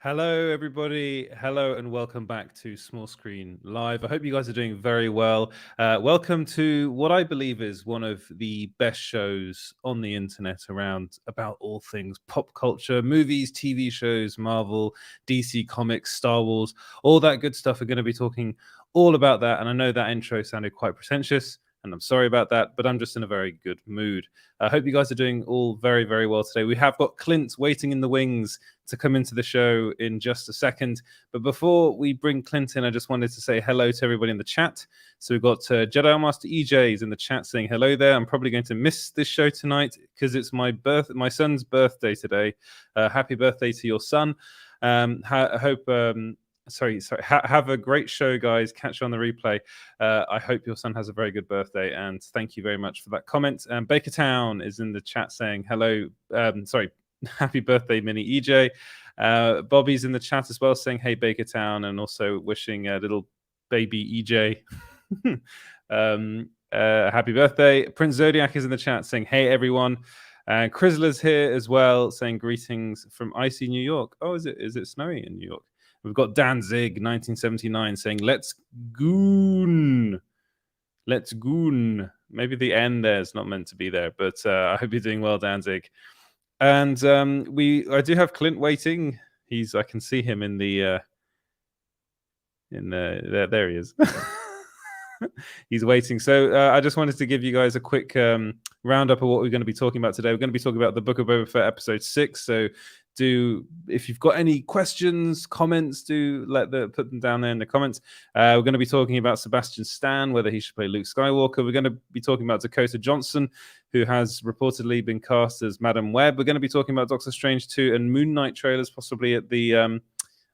Hello, everybody. Hello, and welcome back to Small Screen Live. I hope you guys are doing very well. Welcome to what I believe is one of the best shows on the internet around about all things pop culture, movies, TV shows, Marvel, DC Comics, Star Wars, all that good stuff. We're going to be talking all about that. And I know that intro sounded quite pretentious, and I'm sorry about that, but I'm just in a very good mood. I hope you guys are doing all very, very well today. We have got Clint waiting in the wings to come into the show in just a second. But before we bring Clint in, I just wanted to say hello to everybody in the chat. So we've got Jedi Master EJ's in the chat saying hello there. I'm probably going to miss this show tonight because it's my son's birthday today. Happy birthday to your son. I hope... Sorry. Have a great show, guys. Catch you on the replay. I hope your son has a very good birthday, and thank you very much for that comment. Baker Town is in the chat saying hello. Happy birthday, Mini EJ. Bobby's in the chat as well, saying hey, Baker Town, and also wishing a little baby EJ happy birthday. Prince Zodiac is in the chat saying hey, everyone. Crizzler's here as well, saying greetings from icy New York. Oh, is it snowy in New York? We've got Danzig 1979 saying, let's goon. Let's goon. Maybe the N there is not meant to be there, but I hope you're doing well, Danzig. And I do have Clint waiting. I can see him in the there he is. He's waiting. So I just wanted to give you guys a quick roundup of what we're going to be talking about today. We're going to be talking about the Book of Boba Fett episode 6. So if you've got any questions, comments, put them down there in the comments. We're going to be talking about Sebastian Stan, whether he should play Luke Skywalker. We're going to be talking about Dakota Johnson, who has reportedly been cast as Madam Web. We're going to be talking about Doctor Strange 2 and Moon Knight trailers, possibly at the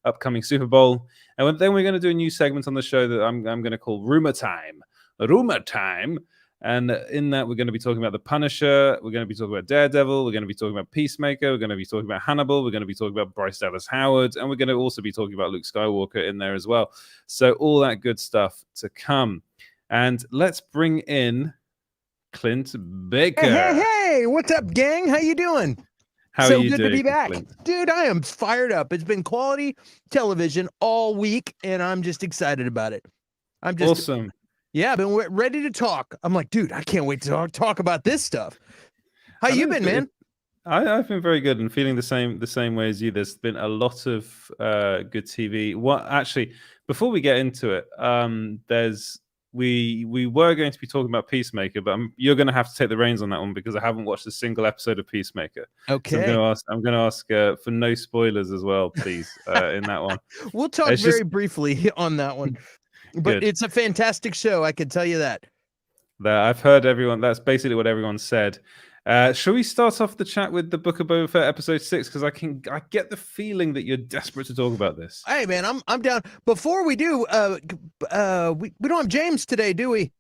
upcoming Super Bowl. And then we're going to do a new segment on the show that I'm going to call Rumor Time. And in that, we're going to be talking about The Punisher. We're going to be talking about Daredevil. We're going to be talking about Peacemaker. We're going to be talking about Hannibal. We're going to be talking about Bryce Dallas Howard. And we're going to also be talking about Luke Skywalker in there as well. So all that good stuff to come. And let's bring in Clint Baker. Hey, what's up, gang? How you doing? How so are you good doing, to be back. Clint? Dude, I am fired up. It's been quality television all week, and I'm just excited about it. I'm just awesome. Yeah, I've been ready to talk. I'm like, dude, I can't wait to talk about this stuff. How you been, man? I've been very good and feeling the same way as you. There's been a lot of good TV. Actually, before we get into it, we were going to be talking about Peacemaker, but you're going to have to take the reins on that one because I haven't watched a single episode of Peacemaker. Okay. So I'm going to ask for no spoilers as well, please, in that one. We'll talk very briefly on that one. But it's a fantastic show, I can tell you that. I've heard everyone. That's basically what everyone said. Shall we start off the chat with the Book of Boba Fett episode 6? Because I get the feeling that you're desperate to talk about this. Hey man, I'm down. Before we do, we don't have James today, do we?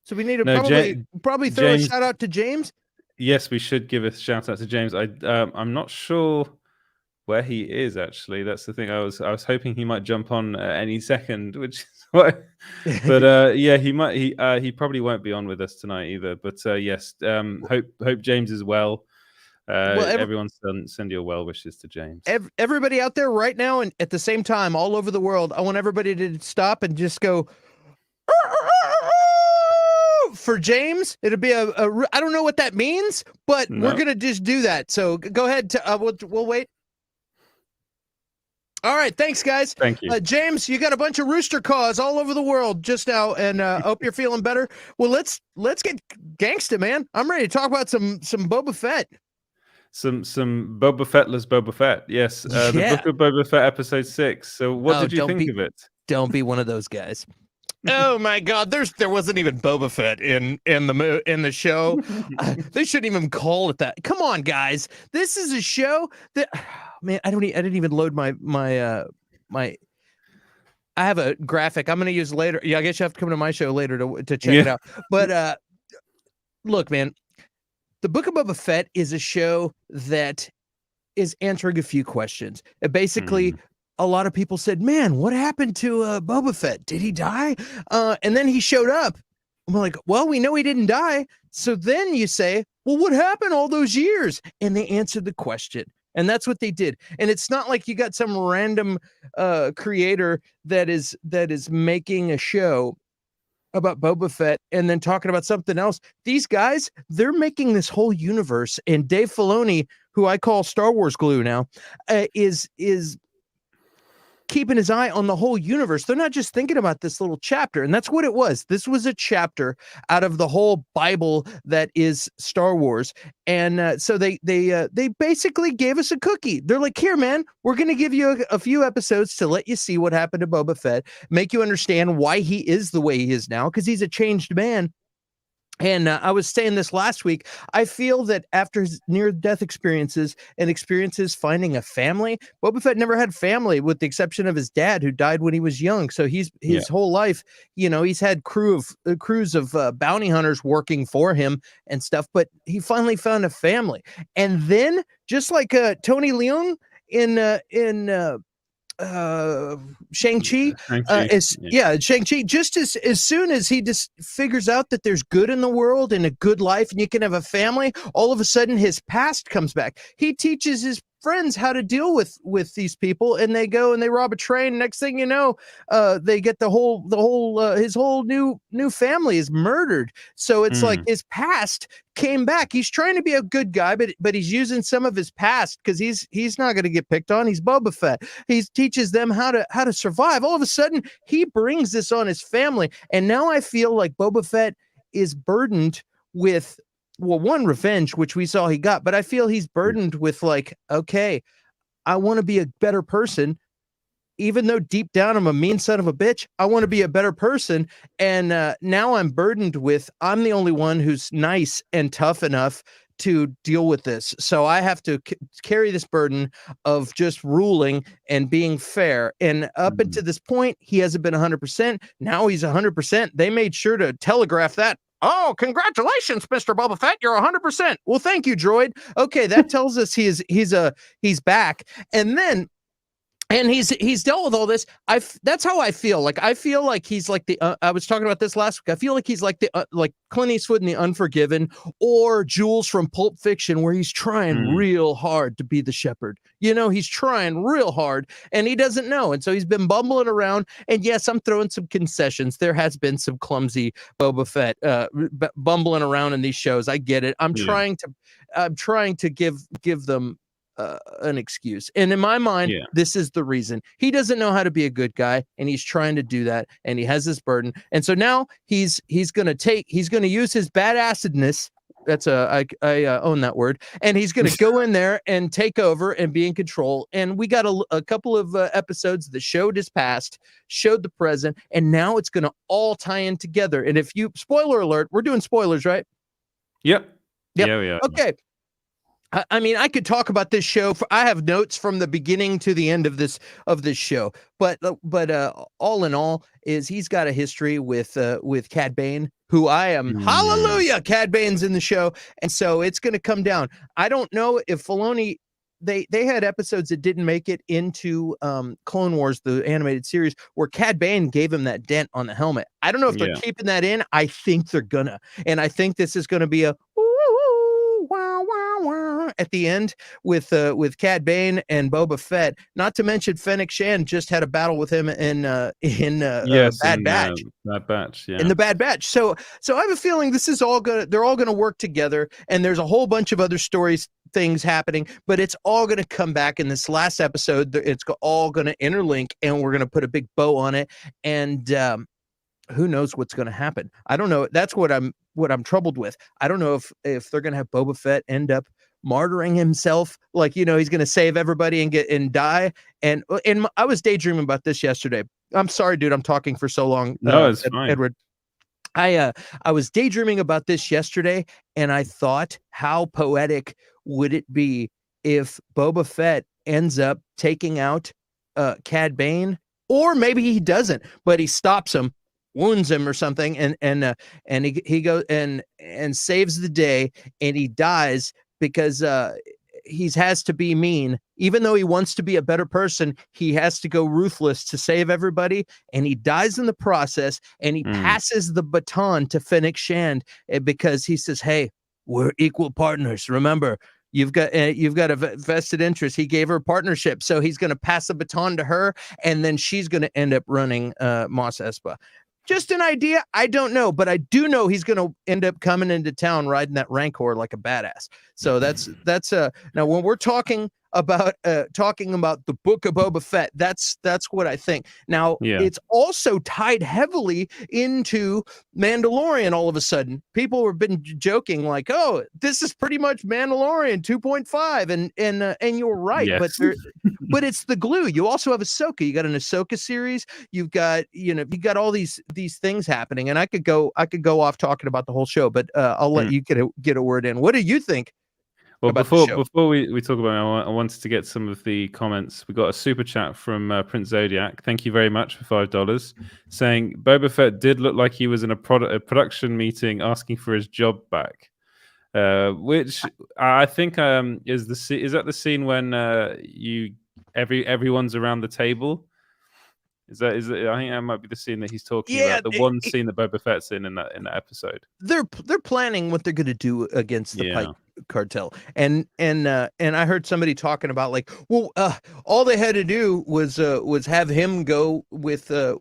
So we need to probably throw a shout out to James. Yes, we should give a shout out to James. I'm not sure where he is actually. That's the thing. I was hoping he might jump on any second, which is what. But yeah, he might. He probably won't be on with us tonight either. But yes, hope James is well. Everyone send your well wishes to James. Everybody out there right now and at the same time all over the world, I want everybody to stop and just go for James. It'll be I don't know what that means, but we're gonna just do that. So go ahead. We'll wait. All right, thanks, guys. Thank you, James. You got a bunch of rooster caws all over the world just now, and hope you're feeling better. Well, let's get gangsta, man. I'm ready to talk about some Boba Fett. Some Boba Fettless Boba Fett. Yes, the Book of Boba Fett episode 6. So what did you think of it? Don't be one of those guys. Oh my God! There wasn't even Boba Fett in the show. They shouldn't even call it that. Come on, guys. This is a show that, man. I didn't even load my. I have a graphic I'm going to use later. Yeah, I guess you have to come to my show later to check it out. But look, man, the Book of Boba Fett is a show that is answering a few questions. Basically. A lot of people said, man, what happened to Boba Fett? Did he die? And then he showed up. I'm like, well, we know he didn't die. So then you say, well, what happened all those years? And they answered the question. And that's what they did. And it's not like you got some random creator that is making a show about Boba Fett and then talking about something else. These guys, they're making this whole universe. And Dave Filoni, who I call Star Wars glue now, is keeping his eye on the whole universe. They're not just thinking about this little chapter. And that's what it was. This was a chapter out of the whole Bible that is Star Wars. And so they basically gave us a cookie. They're like, here, man, we're going to give you a few episodes to let you see what happened to Boba Fett, make you understand why he is the way he is now, because he's a changed man. And I was saying this last week. I feel that after his near-death experiences and experiences finding a family, Boba Fett never had family, with the exception of his dad, who died when he was young. So his whole life, he's had crews of bounty hunters working for him and stuff. But he finally found a family. And then, just like Tony Leung in Shang-Chi, Shang-Chi, just as soon as he just figures out that there's good in the world and a good life and you can have a family, all of a sudden his past comes back. He teaches his friends how to deal with these people, and they go and they rob a train. Next thing you know, they get his whole new family is murdered. So it's like his past came back. He's trying to be a good guy, but he's using some of his past because he's not going to get picked on. He's Boba Fett. He teaches them how to survive. All of a sudden, he brings this on his family, and now I feel like Boba Fett is burdened with, well, one, revenge, which we saw he got, but I feel he's burdened with, like, okay, I want to be a better person. Even though deep down I'm a mean son of a bitch, I want to be a better person. And now I'm burdened with, I'm the only one who's nice and tough enough to deal with this. So I have to carry this burden of just ruling and being fair. And up until this point, he hasn't been 100%. Now he's 100%. They made sure to telegraph that. Oh, congratulations, Mr. Boba Fett. You're 100%. Well, thank you, droid. Okay, that tells us he's back. And he's dealt with all this. That's how I feel. Like, I feel like he's like I was talking about this last week. I feel like he's like like Clint Eastwood in The Unforgiven, or Jules from Pulp Fiction, where he's trying real hard to be the shepherd. He's trying real hard and he doesn't know. And so he's been bumbling around. And yes, I'm throwing some concessions. There has been some clumsy Boba Fett bumbling around in these shows. I get it. I'm trying to give them an excuse. And in my mind, this is the reason. He doesn't know how to be a good guy, and he's trying to do that, and he has this burden. And so now he's going to use his badassedness. That's I own that word. And he's going to go in there and take over and be in control. And we got a couple of episodes that showed his past, showed the present, and now it's going to all tie in together. And if you, spoiler alert, we're doing spoilers, right? Yep. Yeah, we are. Okay. I mean, I could talk about this show. I have notes from the beginning to the end of this show. But all in all, is he's got a history with Cad Bane, who I am. Hallelujah, Cad Bane's in the show, and so it's going to come down. I don't know if Filoni. They had episodes that didn't make it into Clone Wars, the animated series, where Cad Bane gave him that dent on the helmet. I don't know if they're keeping that in. I think they're gonna, and I think this is going to be a at the end with Cad Bane and Boba Fett. Not to mention Fennec Shand just had a battle with him in Bad Batch. Bad Batch, yeah. In the Bad Batch. So I have a feeling this is they're all gonna work together, and there's a whole bunch of other things happening, but it's all gonna come back in this last episode. It's all gonna interlink, and we're gonna put a big bow on it. And who knows what's gonna happen? I don't know. That's what I'm troubled with. I don't know if they're gonna have Boba Fett end up martyring himself, like, he's going to save everybody and die. And I was daydreaming about this yesterday. I'm sorry, dude, I'm talking for so long. No, it's fine, Edward. I was daydreaming about this yesterday, and I thought, how poetic would it be if Boba Fett ends up taking out Cad Bane, or maybe he doesn't, but he stops him, wounds him or something, and he goes and saves the day, and he dies because he has to be mean. Even though he wants to be a better person, he has to go ruthless to save everybody, and he dies in the process, and he passes the baton to Fennec Shand because he says, hey, we're equal partners. Remember, You've got a vested interest. He gave her a partnership, so he's going to pass the baton to her, and then she's going to end up running Mos Espa. Just an idea. I don't know, but I do know he's going to end up coming into town riding that Rancor like a badass. So that's now when we're talking about the Book of Boba Fett, that's what I think. Now it's also tied heavily into Mandalorian. All of a sudden, people have been joking like, "Oh, this is pretty much Mandalorian 2.5," and you're right, yes. but it's the glue. You also have Ahsoka. You got an Ahsoka series. You've got you got all these things happening, and I could go off talking about the whole show, but I'll let you get a word in. What do you think? Well, before we talk about it, I wanted to get some of the comments. We got a super chat from Prince Zodiac. Thank you very much for $5, saying Boba Fett did look like he was in a production meeting asking for his job back, which I think is that the scene when everyone's around the table. Is that I think that might be the scene that he's talking about. The one scene that Boba Fett's in that episode. They're planning what they're going to do against the Pike cartel, and I heard somebody talking about like, well, all they had to do was have him go with the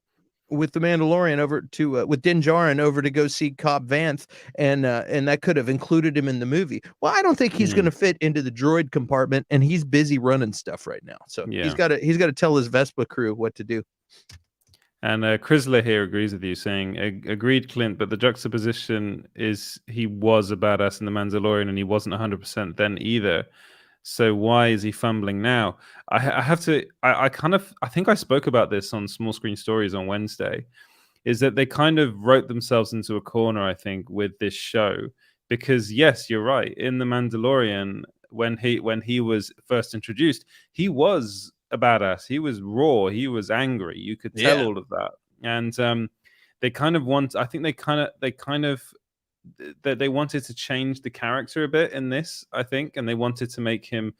Mandalorian over to with Din Djarin over to go see Cobb Vanth, and that could have included him in the movie. Well, I don't think he's going to fit into the droid compartment, and he's busy running stuff right now. So he's got to tell his Vespa crew what to do. And Chrysler here agrees with you, saying, agreed, Clint, but the juxtaposition is he was a badass in The Mandalorian and he wasn't 100% then either. So why is he fumbling now? I think I spoke about this on Small Screen Stories on Wednesday, is that they kind of wrote themselves into a corner, I think, with this show. Because, yes, you're right. In The Mandalorian, when he was first introduced, he was a badass. He was raw. He was angry. You could tell all of that. And they kind of they wanted to change the character a bit in this, I think, and they wanted to make him.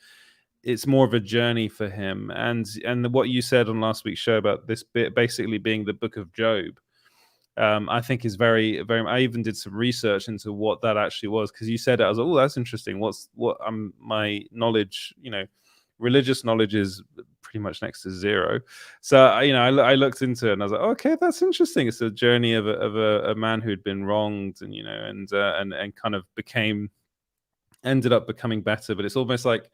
It's more of a journey for him. And what you said on last week's show about this bit basically being the Book of Job, I think is very, very. I even did some research into what that actually was because you said it. I was like, oh, that's interesting. My knowledge, religious knowledge is pretty much next to zero. So I looked into it and I was like, okay, that's interesting. It's a journey of a man who'd been wronged and kind of ended up becoming better. But it's almost like,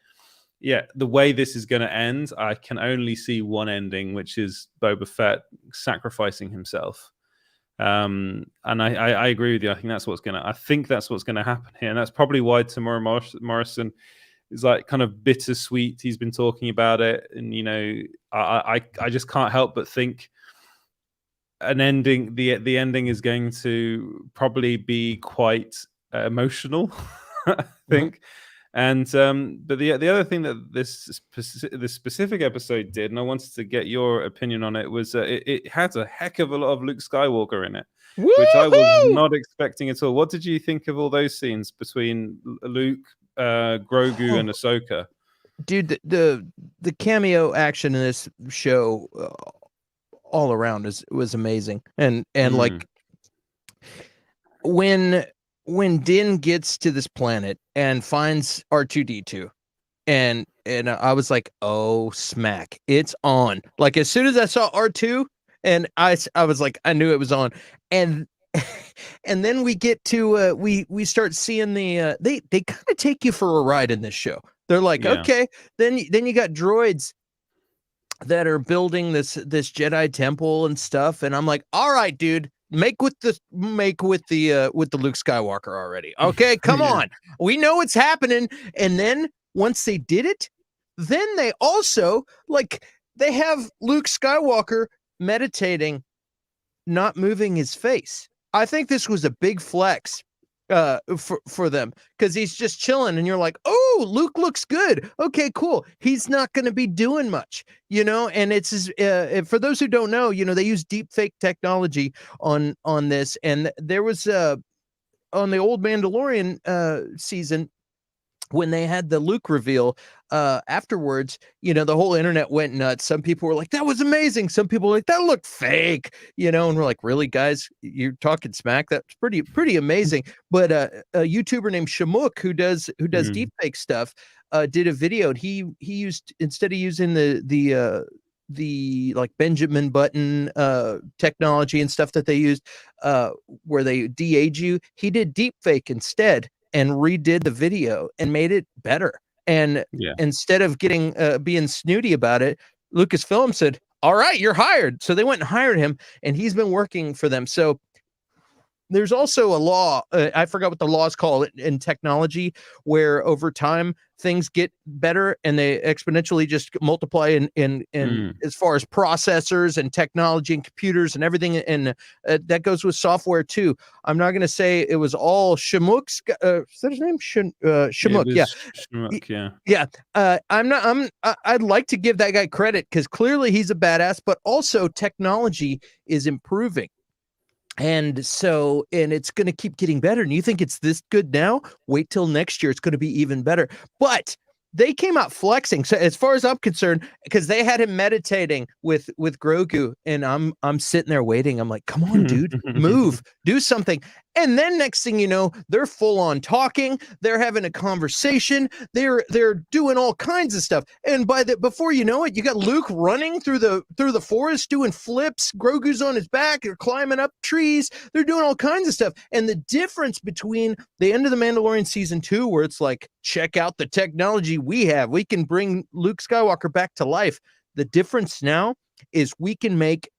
the way this is going to end, I can only see one ending, which is Boba Fett sacrificing himself. And I agree with you. I think that's what's going to happen here, and that's probably why Tamora Morrison is like kind of bittersweet. He's been talking about it, and I just can't help but think an ending. The ending is going to probably be quite emotional, I think. And but the other thing that this specific episode did, and I wanted to get your opinion on it, was it had a heck of a lot of Luke Skywalker in it, which I was not expecting at all. What did you think of all those scenes between Luke, Grogu, and Ahsoka? Dude, the cameo action in this show all around was amazing, and like when Din gets to this planet and finds R2-D2, and I was like, oh smack, it's on. Like as soon as I saw R2, and I was like, I knew it was on, and then we get to we start seeing the they kind of take you for a ride in this show. They're like, okay, then you got droids that are building this Jedi temple and stuff, and I'm like, all right, dude, make with the Luke Skywalker already. Okay, come on, we know it's happening. And then once they did it, then they also they have Luke Skywalker meditating, not moving his face. I think this was a big flex for them, because he's just chilling and you're like, oh, Luke looks good. Okay, cool. He's not going to be doing much, and it's for those who don't know, they use deep fake technology on this. And there was on the old Mandalorian season, when they had the Luke reveal, afterwards, the whole internet went nuts. Some people were like, that was amazing. Some people were like, that looked fake, and we're like, really, guys, you're talking smack. That's pretty amazing. But a YouTuber named Shamuk, who does deepfake stuff, did a video, and he used, instead of using the like Benjamin Button technology and stuff that they used, where they de-age you, he did deepfake instead and redid the video and made it better. And instead of getting being snooty about it, Lucasfilm said, all right, you're hired. So they went and hired him, and he's been working for them. So there's also a law, I forgot what the law is called in technology, where over time things get better and they exponentially just multiply in as far as processors and technology and computers and everything. And that goes with software too. I'm not going to say it was all Shamuk's, is that his name? Shamuk. Yeah. Shamuk, yeah. I'd like to give that guy credit, because clearly he's a badass, but also technology is improving. And so, and it's going to keep getting better. And you think it's this good now? Wait till next year. It's going to be even better. But they came out flexing. So as far as I'm concerned, because they had him meditating with Grogu, and I'm sitting there waiting. I'm like, come on, dude, move, do something. And then next thing you know, they're full on talking. They're having a conversation. They're doing all kinds of stuff. And before you know it, you got Luke running through the forest doing flips. Grogu's on his back. They're climbing up trees. They're doing all kinds of stuff. And the difference between the end of the Mandalorian season 2, where it's like, check out the technology we have. We can bring Luke Skywalker back to life. The difference now is we can make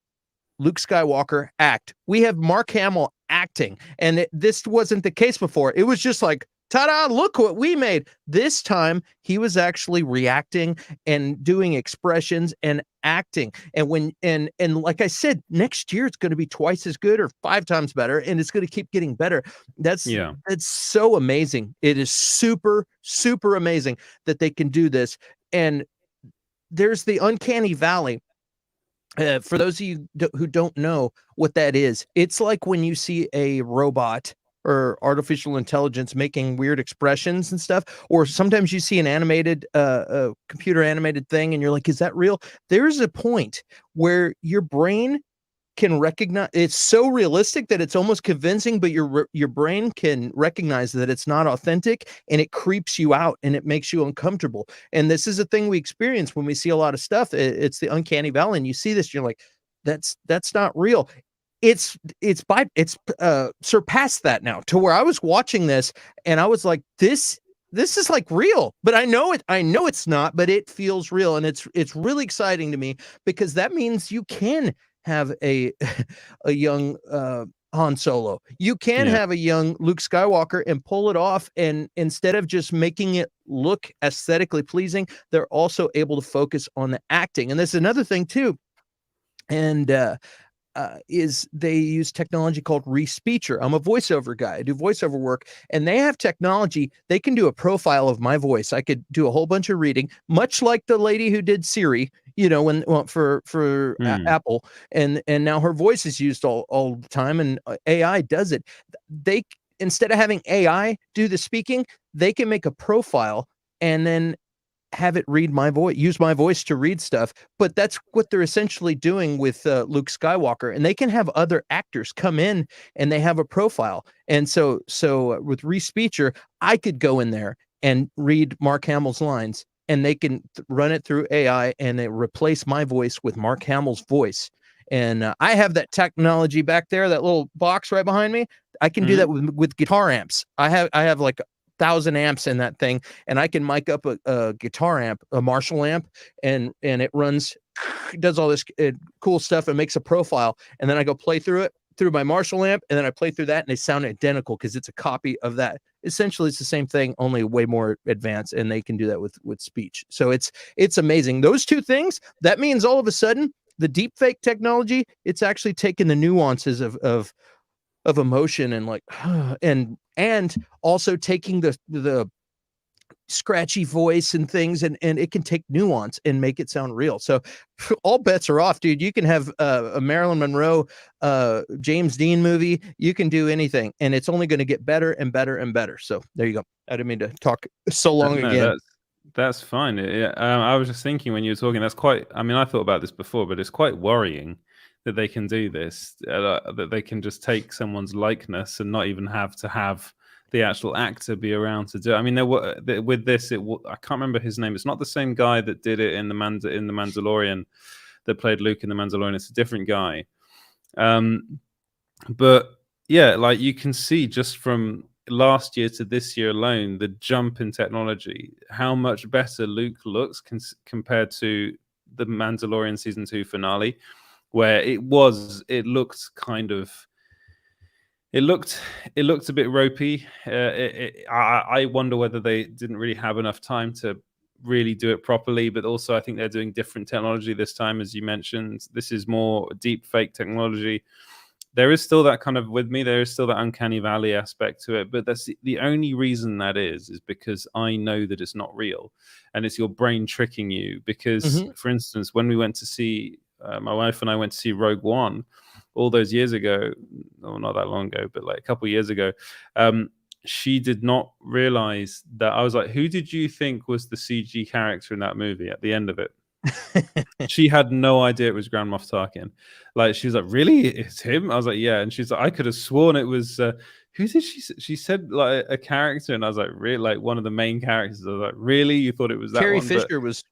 Luke Skywalker act. We have Mark Hamill acting, and this wasn't the case before. It was just like, ta-da, look what we made. This time he was actually reacting and doing expressions and acting. And when and like I said, next year it's going to be twice as good or 5 times better, and it's going to keep getting better. It's so amazing. It is super amazing that they can do this. And there's the uncanny valley. For those of you who don't know what that is, it's like when you see a robot or artificial intelligence making weird expressions and stuff, or sometimes you see an animated, computer animated thing, and you're like, is that real? There's a point where your brain can recognize it's so realistic that it's almost convincing, but your brain can recognize that it's not authentic, and it creeps you out and it makes you uncomfortable. And this is a thing we experience when we see a lot of stuff. It's the uncanny valley, and you see this, you're like, that's not real. It's surpassed that now, to where I was watching this and I was like, this is like real, but I know it's not, but it feels real. And it's really exciting to me, because that means you can have a young Han Solo. You can have a young Luke Skywalker and pull it off. And instead of just making it look aesthetically pleasing, they're also able to focus on the acting. And this is another thing too. And is they use technology called Respeecher. I'm a voiceover guy. I do voiceover work, and they have technology. They can do a profile of my voice. I could do a whole bunch of reading, much like the lady who did Siri, for Apple, and now her voice is used all the time, and AI does it. They, instead of having AI do the speaking, they can make a profile and then have it read my voice, use my voice to read stuff. But that's what they're essentially doing with Luke Skywalker. And they can have other actors come in and they have a profile. And so with Respeecher, I could go in there and read Mark Hamill's lines, and they can run it through AI, and they replace my voice with Mark Hamill's voice. And I have that technology back there, that little box right behind me. I can do that with guitar amps. I have like 1,000 amps in that thing, and I can mic up a guitar amp, a Marshall amp, and it runs, does all this cool stuff and makes a profile, and then I go play through it through my Marshall amp, and then I play through that, and they sound identical because it's a copy of that. Essentially, it's the same thing, only way more advanced, and they can do that with speech. So it's amazing. Those two things, that means all of a sudden the deepfake technology, it's actually taken the nuances of emotion and like and also taking the scratchy voice and things, and it can take nuance and make it sound real. So all bets are off, dude. You can have a Marilyn Monroe James Dean movie. You can do anything, and it's only going to get better and better and better. So there you go. I didn't mean to talk so long again. That's fine. I was just thinking when you were talking, that's quite. I mean, I thought about this before, but it's quite worrying that they can do this. That they can just take someone's likeness and not even have to have the actual actor be around to do it. I mean, with this. I can't remember his name. It's not the same guy that did it in the Mandalorian, that played Luke in the Mandalorian. It's a different guy. But yeah, like you can see just from last year to this year alone, the jump in technology, how much better Luke looks compared to the Mandalorian season 2 finale, where it looked a bit ropey. I wonder whether they didn't really have enough time to really do it properly, but also I think they're doing different technology this time, as you mentioned. This is more deep fake technology. There is still that kind of, with me, there is still that uncanny valley aspect to it, but that's the only reason that is because I know that it's not real, and it's your brain tricking you. Because, for instance, when we went to see, my wife and I went to see Rogue One all those years ago, or not that long ago, but like a couple of years ago, she did not realize that I was like, who did you think was the CG character in that movie at the end of it? She had no idea it was Grand Moff Tarkin. Like, she was like, really, it's him? I was like, yeah. And she's like, I could have sworn it was who did she said like a character, and I was like, really, like one of the main characters. I was like, really, you thought it was that Carrie one? Fisher was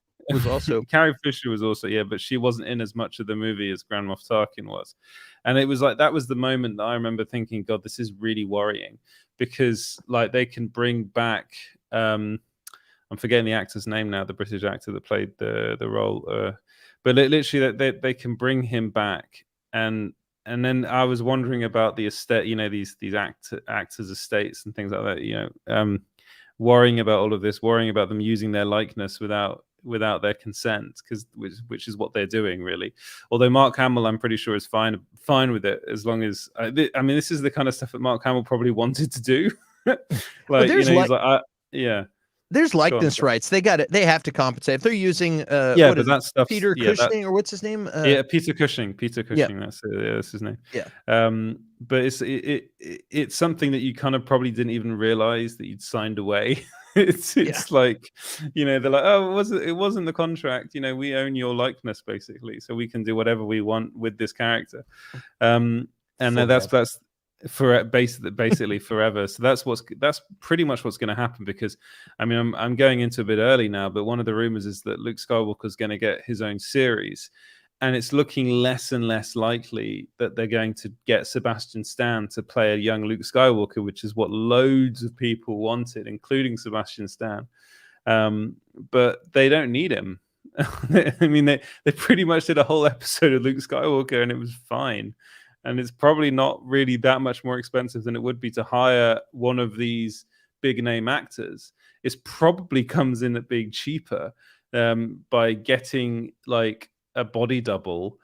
also Carrie Fisher was also, yeah, but she wasn't in as much of the movie as Grand Moff Tarkin was. And it was like, that was the moment that I remember thinking, God, this is really worrying, because like they can bring back I'm forgetting the actor's name now, the British actor that played the role, but literally they can bring him back, and then I was wondering about the estate, these actors' estates and things like that, worrying about all of this, worrying about them using their likeness without their consent, which is what they're doing, really. Although Mark Hamill, I'm pretty sure, is fine with it, as long as I mean, this is the kind of stuff that Mark Hamill probably wanted to do. Like, he's like, yeah. There's likeness rights. They got it. They have to compensate if they're using but that stuff, Peter Cushing, or what's his name? Peter Cushing. Yeah. That's his name. Yeah. But it's something that you kind of probably didn't even realize that you'd signed away. It's like, they're like, oh, it wasn't the contract. We own your likeness, basically, so we can do whatever we want with this character. And then that's for basically forever. So that's pretty much what's going to happen, because I mean, I'm going into a bit early now, but one of the rumors is that Luke Skywalker is going to get his own series, and it's looking less and less likely that they're going to get Sebastian Stan to play a young Luke Skywalker, which is what loads of people wanted, including Sebastian Stan. But they don't need him. I mean, they pretty much did a whole episode of Luke Skywalker, and it was fine. And it's probably not really that much more expensive than it would be to hire one of these big name actors. It probably comes in at being cheaper by getting like a body double,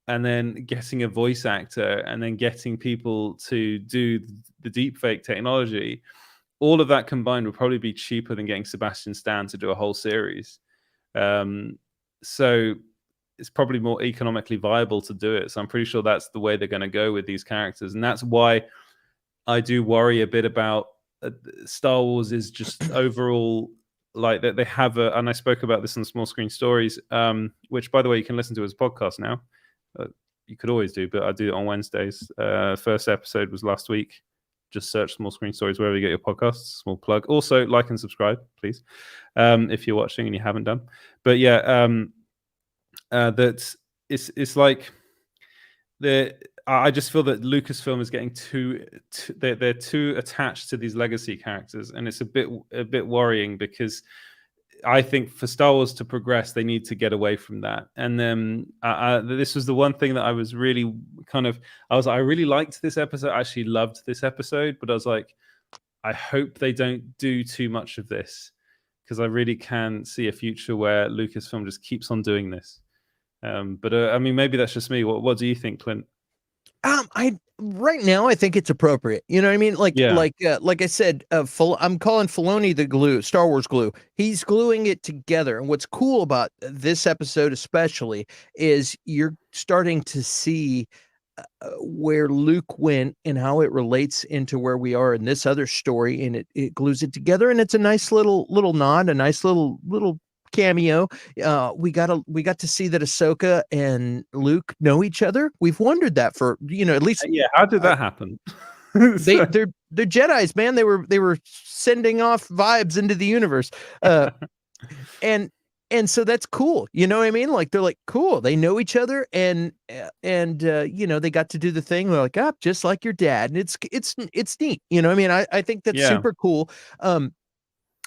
and then getting a voice actor, and then getting people to do the deepfake technology. All of that combined would probably be cheaper than getting Sebastian Stan to do a whole series. So it's probably more economically viable to do it. So I'm pretty sure that's the way they're going to go with these characters. And that's why I do worry a bit about Star Wars is just overall, like, that they have and I spoke about this on Small Screen Stories, which, by the way, you can listen to as a podcast now. You could always do, but I do it on Wednesdays. First episode was last week. Just search Small Screen Stories wherever you get your podcasts. Small plug. Also, like and subscribe, please, if you're watching and you haven't done. But yeah, that it's like I just feel that Lucasfilm is getting they're too attached to these legacy characters, and it's a bit worrying, because I think for Star Wars to progress, they need to get away from that. And then this was the one thing that I was really I really liked this episode. I actually loved this episode, but I was like, I hope they don't do too much of this, because I really can see a future where Lucasfilm just keeps on doing this. But I mean, maybe that's just me. What do you think, Clint? Right now I think it's appropriate. You know what I mean? Like I said, I'm calling Filoni the glue, Star Wars glue. He's gluing it together. And what's cool about this episode especially is you're starting to see where Luke went and how it relates into where we are in this other story, and it glues it together, and it's a nice little nod, a nice little cameo. We got to see that Ahsoka and Luke know each other. We've wondered that for at least. Yeah, how did that happen? They're Jedis, man. They were sending off vibes into the universe, and so that's cool. You know what I mean? Like they're like cool. They know each other, and they got to do the thing. They're like, just like your dad, and it's neat. You know what I mean? I think that's super cool.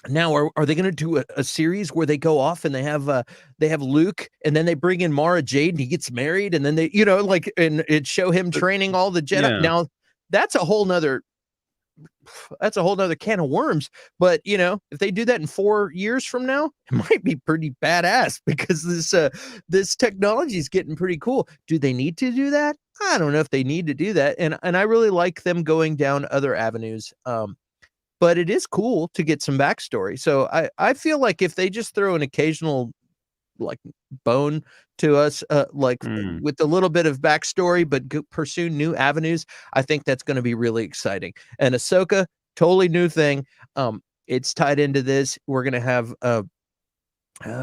Now, are they going to do a series where they go off and they have Luke, and then they bring in Mara Jade and he gets married, and then they and it show him training all the Jedi? Yeah. Now that's a whole nother can of worms. But if they do that in 4 years from now, it might be pretty badass, because this technology is getting pretty cool. Do they need to do that? I don't know if they need to do that, and I really like them going down other avenues. But it is cool to get some backstory. So I feel like if they just throw an occasional like bone to us, with a little bit of backstory, but pursue new avenues, I think that's going to be really exciting. And Ahsoka, totally new thing. It's tied into this. We're going to have,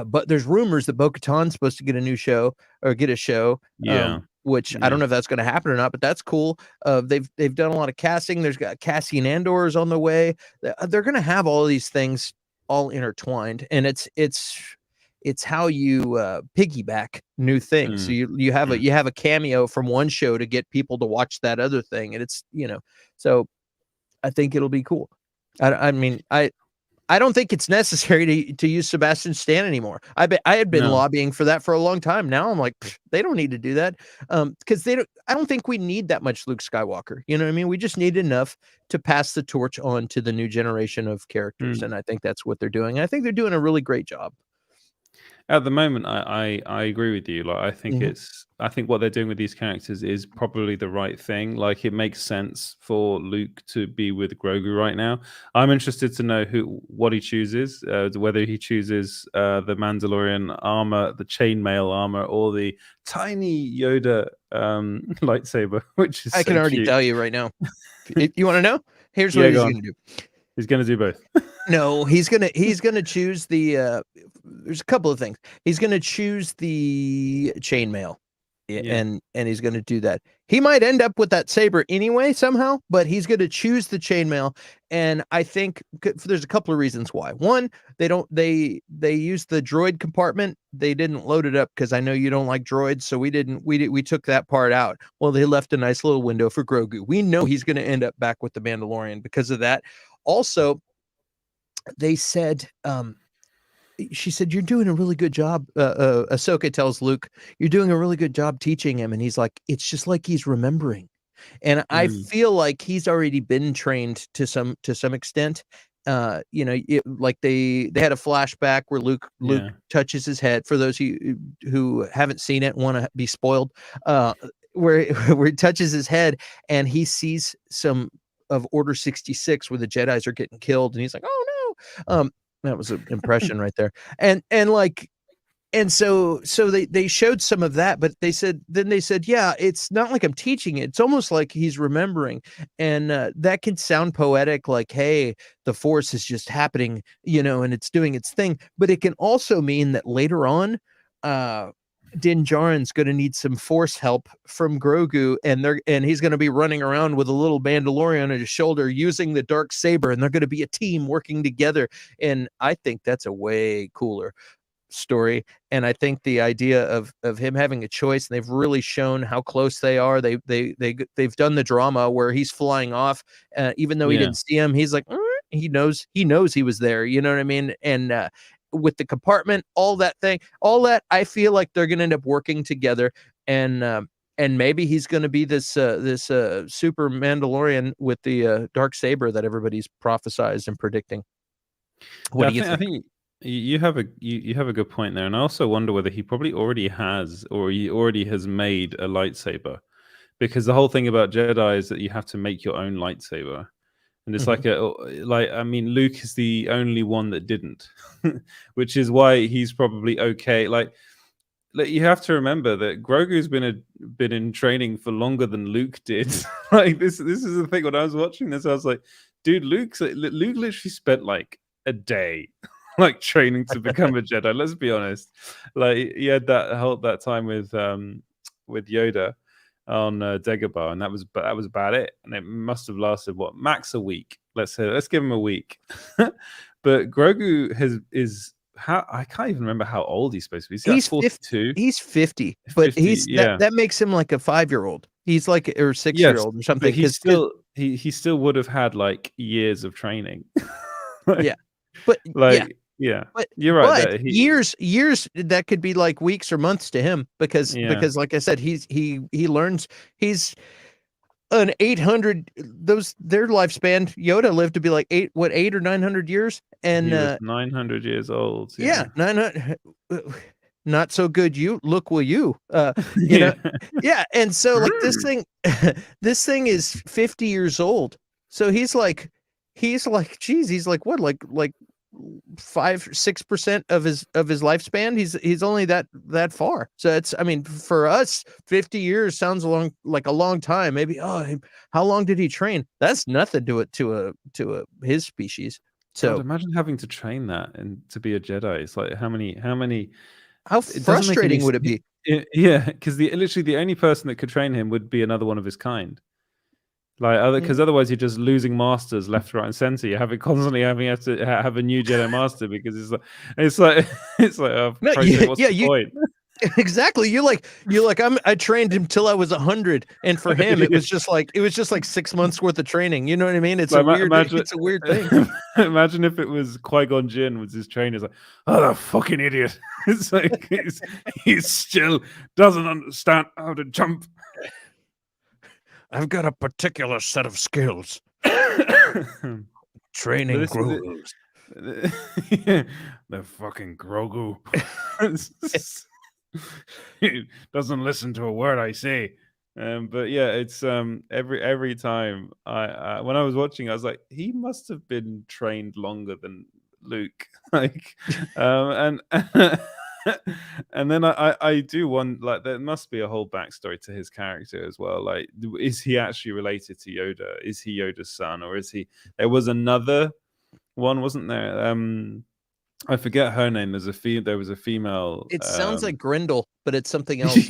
but there's rumors that Bo-Katan's supposed to get a show. Yeah. Which I don't know if that's going to happen or not, but that's cool. They've done a lot of casting. There's got Cassian Andor's on the way. They're going to have all these things all intertwined, and it's how you piggyback new things. So you have a cameo from one show to get people to watch that other thing, and it's so I think it'll be cool. I mean, I don't think it's necessary to use Sebastian Stan anymore. I had been lobbying for that for a long time. Now I'm like, they don't need to do that, because I don't think we need that much Luke Skywalker. You know what I mean? We just need enough to pass the torch on to the new generation of characters, and I think that's what they're doing. I think they're doing a really great job. At the moment, I agree with you. Like, I think what they're doing with these characters is probably the right thing. Like, it makes sense for Luke to be with Grogu right now. I'm interested to know what he chooses, whether he chooses the Mandalorian armor, the chainmail armor, or the tiny Yoda lightsaber, which is I can already tell you right now. You want to know? Here's what he's going to do. He's going to do both. No, he's gonna choose the. There's a couple of things. He's gonna choose the chainmail, and he's gonna do that. He might end up with that saber anyway somehow, but he's gonna choose the chainmail, and I think there's a couple of reasons why. One, they use the droid compartment. They didn't load it up because I know you don't like droids, so we took that part out. Well, they left a nice little window for Grogu. We know he's gonna end up back with the Mandalorian because of that. Also, they said, she said, "You're doing a really good job." Ahsoka tells Luke, "You're doing a really good job teaching him," and he's like, "It's just like he's remembering." And I feel like he's already been trained to some extent. Like they had a flashback where Luke touches his head. For those who haven't seen it, want to be spoiled, where he touches his head and he sees some of Order 66 where the Jedis are getting killed, and he's like, "Oh no!" That was an impression right there, and so they showed some of that, but they said, yeah, it's not like I'm teaching it; it's almost like he's remembering, and that can sound poetic, like, hey, the Force is just happening, and it's doing its thing, but it can also mean that later on, Din Djarin's going to need some Force help from Grogu, and he's going to be running around with a little Mandalorian on his shoulder using the dark saber, and they're going to be a team working together. And I think that's a way cooler story. And I think the idea of him having a choice, and they've really shown how close they are. They've done the drama where he's flying off, even though he didn't see him. He's like, he knows he was there. You know what I mean? And with the compartment, all that, I feel like they're going to end up working together, and maybe he's going to be this super Mandalorian with the dark saber that everybody's prophesized and predicting. What do you think? I think you have a good point there, and I also wonder whether he probably already has, or he already has made a lightsaber, because the whole thing about Jedi is that you have to make your own lightsaber. And it's I mean, Luke is the only one that didn't, which is why he's probably okay. Like, like, you have to remember that Grogu's been in training for longer than Luke did. Like this is the thing. When I was watching this, I was like, dude, Luke literally spent like a day like training to become a Jedi. Let's be honest. Like he had that time with Yoda on Dagobah, and that was about it. And it must have lasted what, max a week. Let's give him a week. But Grogu is how, I can't even remember how old he's supposed to be. He's 42. He's 50, but 50, that makes him like a 5-year-old. He's like, or 6-year-old or something. But he still would have had like years of training. Like, yeah, but like but you're right. But years that could be like weeks or months to him because like I said, he learns. He's an 800. Their lifespan. Yoda lived to be like 8 or 900 years, and he was 900 years old. Yeah, 900. Not so good. You look, will you? You know, yeah. And so like this thing is 50 years old. So he's like, geez, he's like what, like 5-6% of his lifespan. He's only that far. So it's, I mean, for us, 50 years sounds like a long time. Maybe, how long did he train? That's nothing to his species. So God, imagine having to train that and to be a Jedi. It's like how frustrating would it be? Yeah, because literally the only person that could train him would be another one of his kind. Like because otherwise you're just losing masters left, right, and center. You're constantly having to have a new Jedi master because it's like oh, no, what's the point? Exactly. You're like I trained him till I was 100, and for him it was just like 6 months worth of training. You know what I mean? It's like, it's a weird thing. Imagine if it was Qui-Gon Jinn was his trainer. It's like, oh, that fucking idiot! It's like he still doesn't understand how to jump. I've got a particular set of skills. Training Grogu. The fucking Grogu. He doesn't listen to a word I say. But yeah, it's every time I when I was watching, I was like, he must have been trained longer than Luke. Like, and and then I do want, like, there must be a whole backstory to his character as well. Like, is he actually related to Yoda? Is he Yoda's son, or is he? There was another one, wasn't there? I forget her name. There was a female. It sounds like Grendel, but it's something else.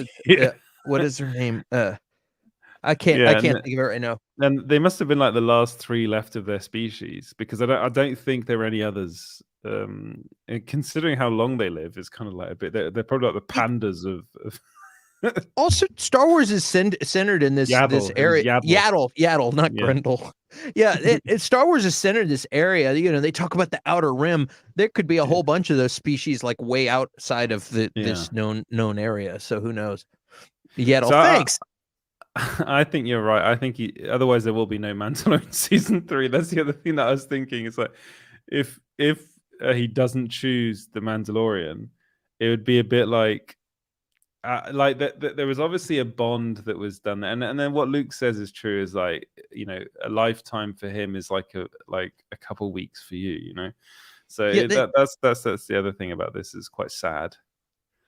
What is her name? I can't think of it right now. And they must have been like the last 3 left of their species, because I don't think there are any others. Considering how long they live, is kind of like a bit. They're probably like the pandas of Also, Star Wars is centered in this area. Yaddle, not Grendel. Yeah, Star Wars is centered in this area. You know, they talk about the Outer Rim. There could be a whole bunch of those species like way outside of this known area. So who knows? Yaddle, thanks. I think you're right. I think otherwise there will be no Mandalorian season 3. That's the other thing that I was thinking. It's like if he doesn't choose the Mandalorian, it would be a bit like that. There was obviously a bond that was done there, and then what Luke says is true. Is like, you know, a lifetime for him is like a couple weeks for you. You know, so that's the other thing about this, is quite sad.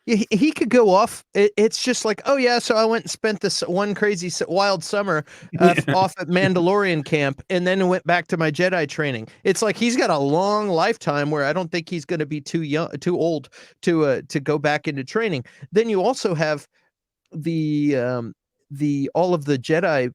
He could go off. It's just like, oh yeah, so I went and spent this one crazy wild summer off at Mandalorian camp, and then went back to my Jedi training. It's like he's got a long lifetime where I don't think he's going to be too old to go back into training. Then you also have the all of the Jedi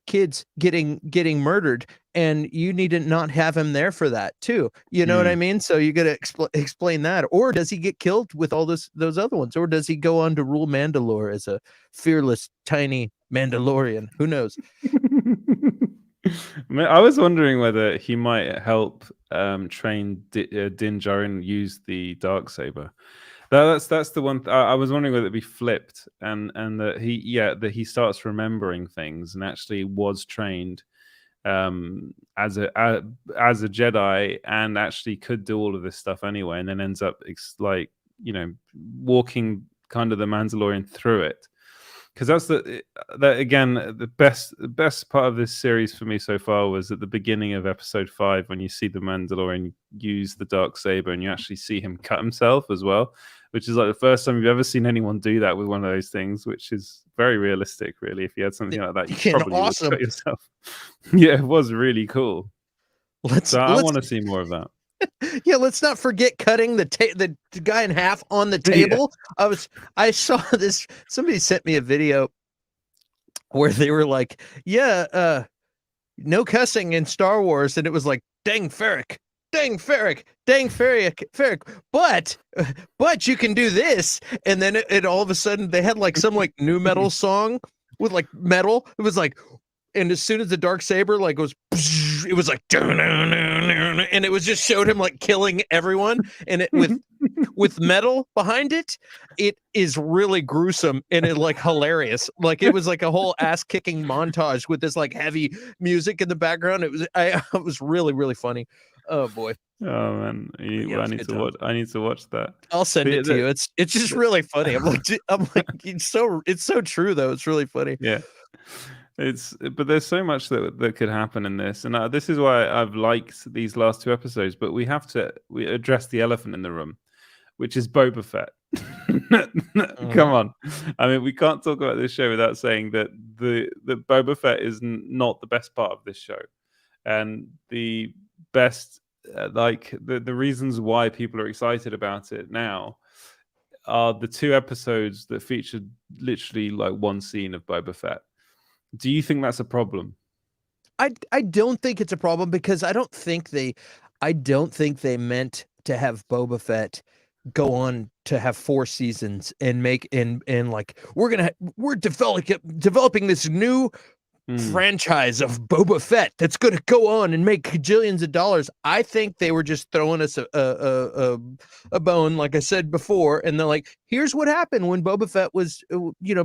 kids getting murdered, and you need to not have him there for that too. You know what I mean? So you got to explain that. Or does he get killed with all those other ones? Or does he go on to rule Mandalore as a fearless, tiny Mandalorian? Who knows? I was wondering whether he might help train Din Djarin use the Darksaber. That's the one. I was wondering whether it'd be flipped, and that he starts remembering things and actually was trained as a Jedi, and actually could do all of this stuff anyway, and then ends up like, you know, walking kind of the Mandalorian through it. Because that's the best part of this series for me so far was at the beginning of episode 5, when you see the Mandalorian use the Darksaber and you actually see him cut himself as well. which is like the first time you've ever seen anyone do that with one of those things, which is very realistic, really. If you had something like that, you probably would cut yourself. Yeah, it was really cool. So I want to see more of that. Yeah, let's not forget cutting the guy in half on the table. Yeah. I saw this. Somebody sent me a video where they were like, "Yeah, no cussing in Star Wars," and it was like, "Dang Ferrick, dang Ferrick, dang Ferrick, but you can do this." And then it all of a sudden they had like some like new metal song with like metal. It was like, and as soon as the dark saber like goes, it was like, and it was just showed him like killing everyone, and it with metal behind it. It is really gruesome and it like hilarious. Like it was like a whole ass kicking montage with this like heavy music in the background. It was really, really funny. Oh boy. Oh man, I need to watch that. I'll send it to you. It's just really funny. I'm like it's so true though. It's really funny. Yeah. But there's so much that could happen in this, and this is why I've liked these last 2 episodes. But we address the elephant in the room, which is Boba Fett. Come on, I mean, we can't talk about this show without saying that the Boba Fett is not the best part of this show, and the best the reasons why people are excited about it now are the 2 episodes that featured literally like one scene of Boba Fett. Do you think that's a problem? I don't think it's a problem because I don't think they meant to have Boba Fett go on to have 4 seasons and make and like we're developing this new franchise of Boba Fett that's going to go on and make gajillions of dollars. I think they were just throwing us a bone, like I said before, and they're like, here's what happened when Boba Fett was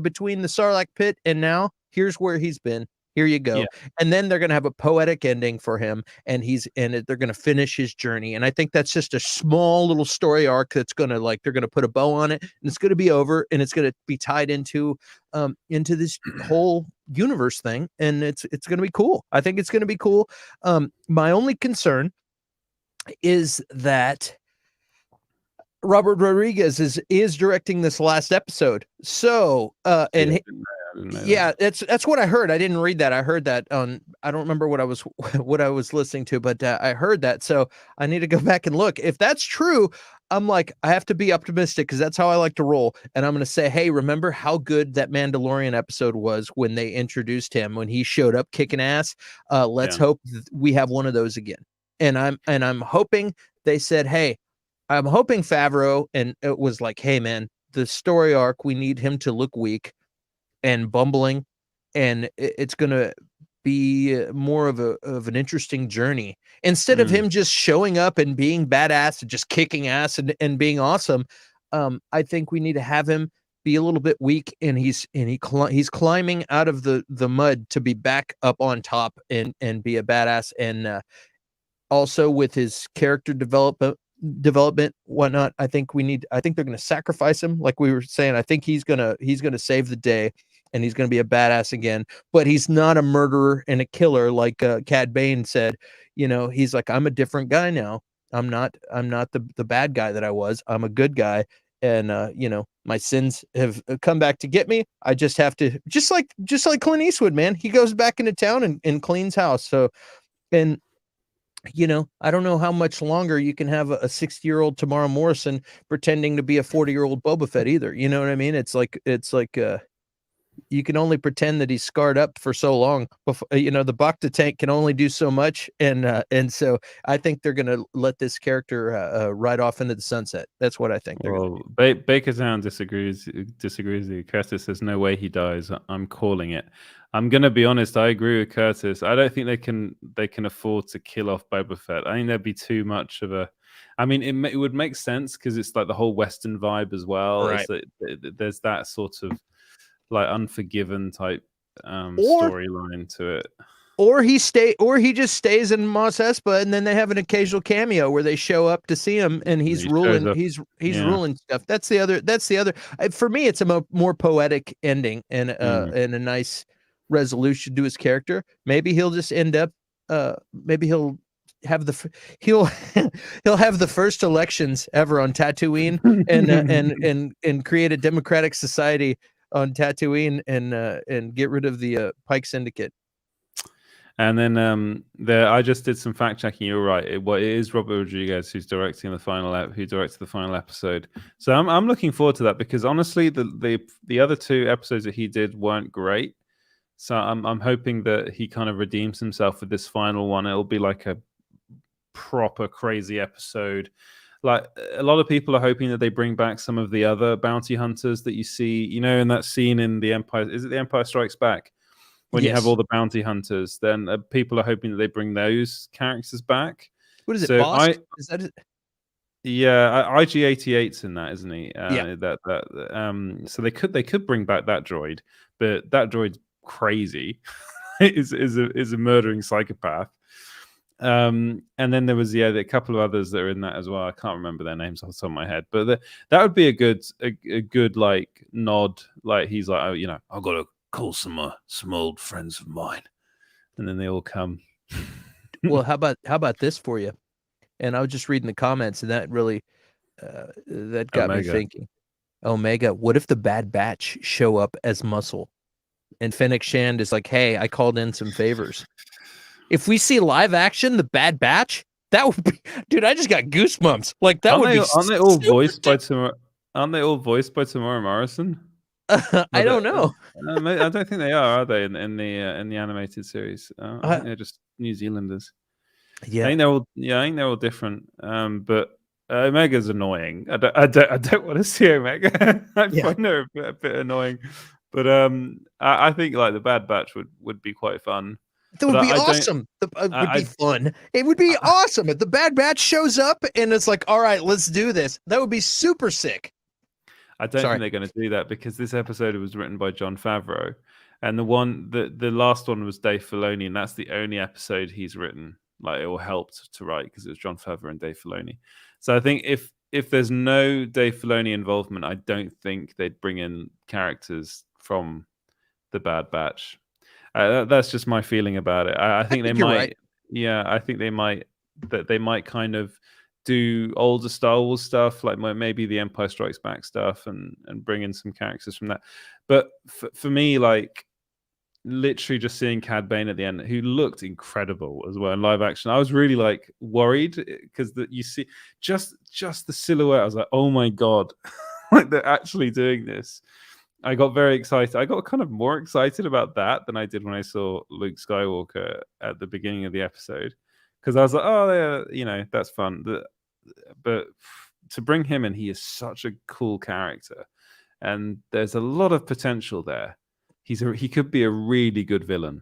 between the Sarlacc pit and now. Here's where he's been. Here you go. Yeah. And then they're going to have a poetic ending for him, and they're going to finish his journey. And I think that's just a small little story arc that's going to they're going to put a bow on it, and it's going to be over, and it's going to be tied into this whole universe thing, and it's going to be cool. I think it's going to be cool. My only concern is that Robert Rodriguez is directing this last episode. So yeah, that's what I heard. I didn't read that. I heard that on, I don't remember what I was listening to, but I heard that. So I need to go back and look. If that's true, I'm like, I have to be optimistic because that's how I like to roll. And I'm going to say, hey, remember how good that Mandalorian episode was when they introduced him, when he showed up kicking ass. Let's hope we have one of those again. And I'm hoping they said, hey, I'm hoping Favreau, and it was like, hey man, the story arc, we need him to look weak and bumbling, and it's going to be more of an interesting journey instead of him just showing up and being badass and just kicking ass and being awesome. I think we need to have him be a little bit weak, and he's climbing out of the mud to be back up on top and be a badass. And also with his character development, whatnot, I think they're going to sacrifice him, like we were saying. I think he's gonna save the day, and he's going to be a badass again, but he's not a murderer and a killer like Cad Bane said. He's like, I'm a different guy now. I'm not the bad guy that I was. I'm a good guy, and my sins have come back to get me. I just have to, just like Clint Eastwood, man. He goes back into town and cleans house. So, and I don't know how much longer you can have a 60-year-old Tamara Morrison pretending to be a 40-year-old Boba Fett either. You know what I mean? It's like you can only pretend that he's scarred up for so long. Before, the Bacta tank can only do so much, and so I think they're going to let this character ride off into the sunset. That's what I think. Well, Bakertown disagrees with you. Curtis says no way he dies. I'm calling it. I'm going to be honest. I agree with Curtis. I don't think they can afford to kill off Boba Fett. I think there'd be too much of a. I mean, it would make sense because it's like the whole Western vibe as well. Right. There's that sort of like Unforgiven type storyline to it. Or he just stays in Mos Espa, and then they have an occasional cameo where they show up to see him, and he's ruling. He's ruling stuff. That's the other. For me, it's a more poetic ending and a nice resolution to his character. Maybe he'll just end up. Maybe he'll have he'll he'll have the first elections ever on Tatooine and create a democratic society on Tatooine and get rid of the Pike Syndicate. And then I just did some fact checking. You're right. It is Robert Rodriguez who's directing who directed the final episode. So I'm looking forward to that because honestly, the other 2 episodes that he did weren't great. So I'm hoping that he kind of redeems himself with this final one. It'll be like a proper crazy episode. Like a lot of people are hoping that they bring back some of the other bounty hunters that you see, in that scene in The Empire. Is it The Empire Strikes Back? When you have all the bounty hunters, then people are hoping that they bring those characters back. What is it? Bosk? Is that it? Yeah, IG-88's in that, isn't he? Yeah. So they could bring back that droid, but that droid's crazy. is a murdering psychopath. And then there was a couple of others that are in that as well. I can't remember their names off the top of my head, but that would be a good like nod. Like he's like, oh, I've got to call some old friends of mine, and then they all come. Well, how about this for you? And I was just reading the comments, and that really that got me thinking. Omega, what if the Bad Batch show up as Muscle, and Fennec Shand is like, "Hey, I called in some favors." If we see live action, the Bad Batch, that would be, dude. I just got goosebumps. Like that would be. Aren't they all voiced by Tamora Morrison? I don't know. I don't think they are they in the animated series? I think they're just New Zealanders. Yeah, I think they're all different. But Omega's annoying. I don't want to see Omega. I find her a bit annoying. But I think like the Bad Batch would be quite fun. That would be awesome. It would be fun. It would be awesome if the Bad Batch shows up and it's like, all right, let's do this. That would be super sick. I don't think they're going to do that because this episode was written by Jon Favreau, and the last one was Dave Filoni, and that's the only episode he's written, like it helped to write because it was Jon Favreau and Dave Filoni. So I think if there's no Dave Filoni involvement, I don't think they'd bring in characters from the Bad Batch. That's just my feeling about it. I think they might. Right. Yeah, I think they might kind of do older Star Wars stuff, like maybe the Empire Strikes Back stuff, and bring in some characters from that. But for me, like literally just seeing Cad Bane at the end, who looked incredible as well in live action, I was really like worried because you see just the silhouette. I was like, oh my god, like they're actually doing this. I got very excited. I got kind of more excited about that than I did when I saw Luke Skywalker at the beginning of the episode, because I was like, oh, yeah, that's fun. But to bring him in, he is such a cool character, and there's a lot of potential there. He could be a really good villain.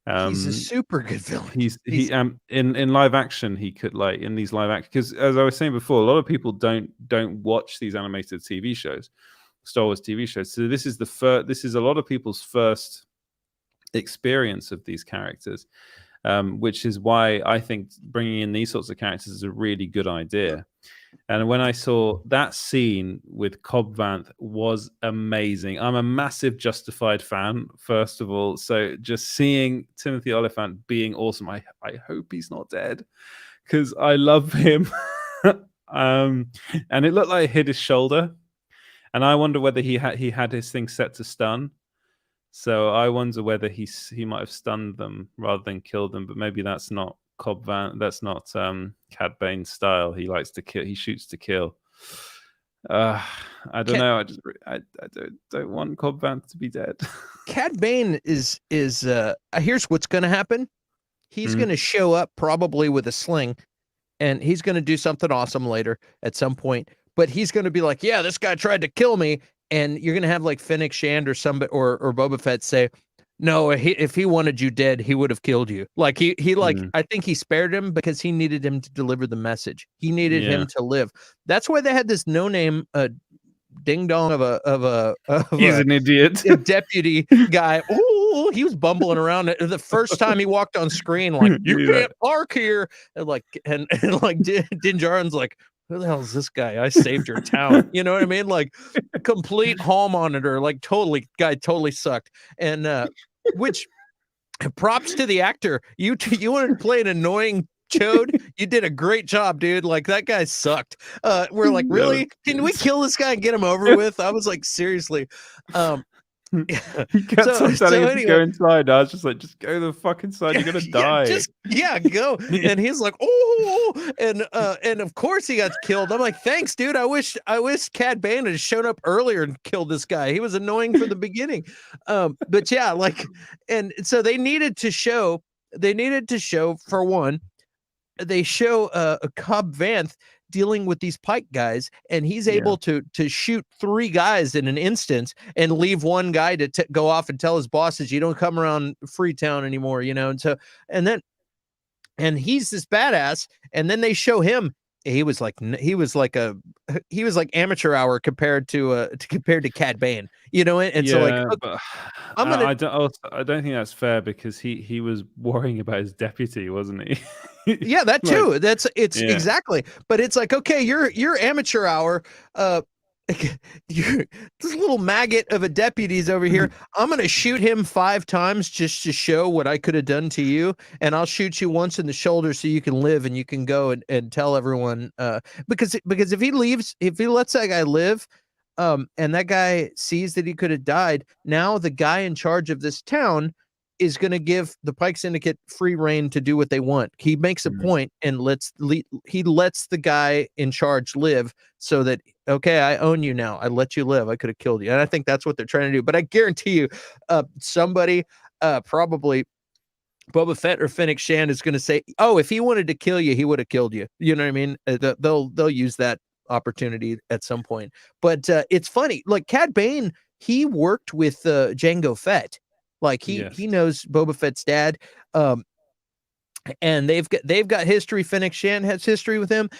He's a super good villain. In live action, he could like in these live action, because as I was saying before, a lot of people don't watch these animated TV shows, Star Wars TV shows. So this is a lot of people's first experience of these characters. Which is why I think bringing in these sorts of characters is a really good idea. And when I saw that scene with Cobb Vanth was amazing. I'm a massive Justified fan, first of all. So just seeing Timothy Olyphant being awesome, I hope he's not dead because I love him. And it looked like it hit his shoulder. And I wonder whether he had his thing set to stun. So I wonder whether he might have stunned them rather than killed them, but maybe that's not Cobb Vanth. That's not Cad Bane's style. He likes to kill. He shoots to kill. I don't know. I don't want Cobb Vanth to be dead. Cad Bane is here's what's going to happen. He's going to show up probably with a sling, and he's going to do something awesome later at some point. But he's going to be like, "Yeah, this guy tried to kill me." And you're going to have like Fennec Shand or somebody or Boba Fett say, no, if he wanted you dead, he would have killed you. Like he I think he spared him because he needed him to deliver the message. He needed him to live. That's why they had this no-name ding dong he's an idiot. A deputy guy. Oh, he was bumbling around the first time he walked on screen. Like you can't park here. And like Din Djarin's like, who the hell is this guy? I saved your town. You know what I mean? Like complete hall monitor, like guy totally sucked. And which props to the actor. You wanted to play an annoying Chode, you did a great job, dude. Like that guy sucked. We're like, That was really? Can we good. kill this guy and get him over with? I was like, seriously. Yeah. He kept on telling us to Anyway, go inside. I was just like, just go to the fuck inside. You're gonna die. go. And he's like, oh, and of course he got killed. I'm like, thanks, dude. I wish Cad Bane had shown up earlier and killed this guy. He was annoying from the beginning. But yeah, like, and so they needed to show for one, they show a Cobb Vanth dealing with these Pike guys, and he's able to shoot 3 guys in an instant and leave one guy to go off and tell his bosses, you don't come around Freetown anymore, you know. And so, and he's this badass, and then they show him. He was like amateur hour compared to Cad Bane, you know. And so like, but I'm gonna. I don't think that's fair because he was worrying about his deputy, wasn't he? Yeah, that too. Exactly. But it's like, okay, you're amateur hour. You're this little maggot of a deputy's over here. I'm gonna shoot him 5 times just to show what I could have done to you, and I'll shoot you once in the shoulder so you can live and you can go and tell everyone. Because if he lets that guy live, and that guy sees that he could have died, now the guy in charge of this town is going to give the Pike Syndicate free reign to do what they want. He makes a point and lets the guy in charge live, so that, okay, I own you now. I let you live. I could have killed you. And I think that's what they're trying to do. But I guarantee you, somebody, probably Boba Fett or Fennec Shand, is going to say, oh, if he wanted to kill you, he would have killed you. You know what I mean? They'll use that opportunity at some point. But it's funny. Like Cad Bane, he worked with Jango Fett. Like he knows Boba Fett's dad, and they've got history. Fennec Shand has history with him.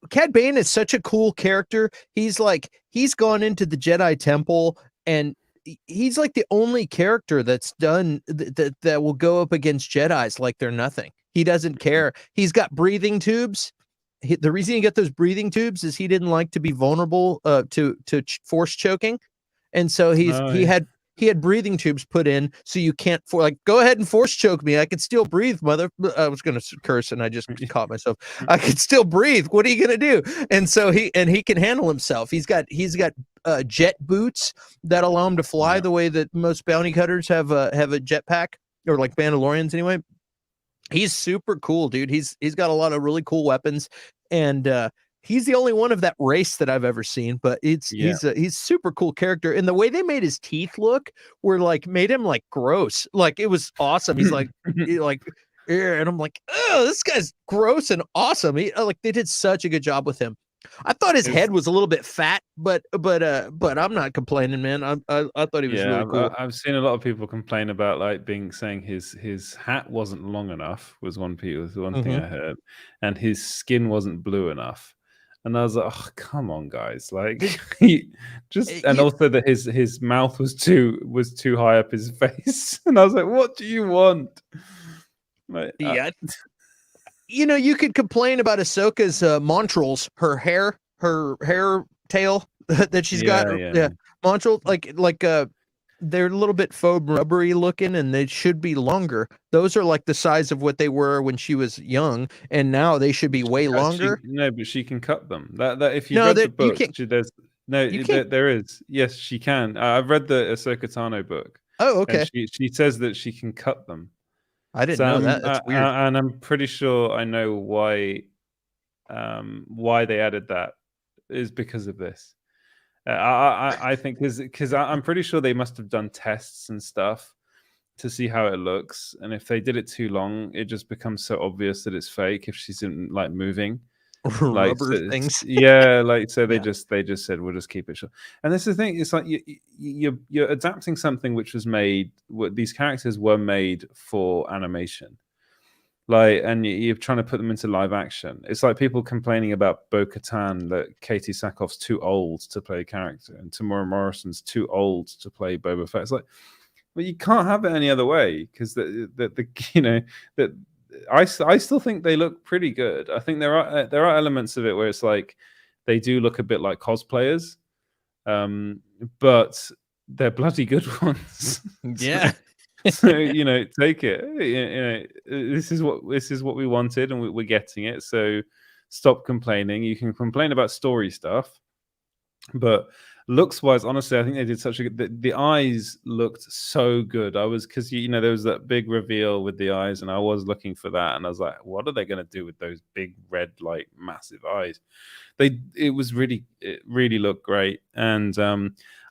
Cad Bane is such a cool character. He's gone into the Jedi Temple, and he's like the only character that's done that will go up against Jedis like they're nothing. He doesn't care. He's got breathing tubes. The reason he got those breathing tubes is he didn't like to be vulnerable to force choking, and so he had breathing tubes put in so you can't go ahead and force choke me. I could still breathe, mother. I was going to curse and I just caught myself. I could still breathe. What are you going to do? And so he can handle himself. He's got jet boots that allow him to fly the way that most bounty cutters have a jetpack, or like Mandalorians anyway. He's super cool, dude. He's got a lot of really cool weapons, and he's the only one of that race that I've ever seen, but he's super cool character. And the way they made his teeth look made him like gross. Like it was awesome. He's like, and I'm like, oh, this guy's gross and awesome. They did such a good job with him. I thought his head was a little bit fat, but I'm not complaining, man. I thought he was really cool. I've seen a lot of people complain about saying his hat wasn't long enough was one thing I heard, and his skin wasn't blue enough. And I was like, oh, come on, guys. Like also that his mouth was too high up his face. And I was like, what do you want? Like, you could complain about Ahsoka's montrals, her hair tail that she's got. Montrals, they're a little bit faux rubbery looking, and they should be longer. Those are like the size of what they were when she was young, and now they should be way longer. But she can cut them. That if you read the book, there is. Yes, she can. I've read the Ahsoka Tano book. Oh, okay. And she says that she can cut them. I didn't know that. That's weird. And I'm pretty sure I know why they added that is because of this. I think because I'm pretty sure they must have done tests and stuff to see how it looks, and if they did it too long, it just becomes so obvious that it's fake if she's in moving rubber things. They just said we'll just keep it short. And this is the thing. It's like you're adapting something which was made. These characters were made for animation. And you're trying to put them into live action. It's like people complaining about Bo-Katan that Katie Sackhoff's too old to play a character and Tamora Morrison's too old to play Boba Fett. It's like, well, you can't have it any other way because I still think they look pretty good. I think there are elements of it where it's like they do look a bit like cosplayers, but they're bloody good ones. Yeah. So take it. This is what we wanted, and we're getting it. So stop complaining. You can complain about story stuff, but looks wise, honestly, I think they did such a good. The eyes looked so good. I was because there was that big reveal with the eyes, and I was looking for that, and I was like, what are they going to do with those big red, like massive eyes? It really looked great, and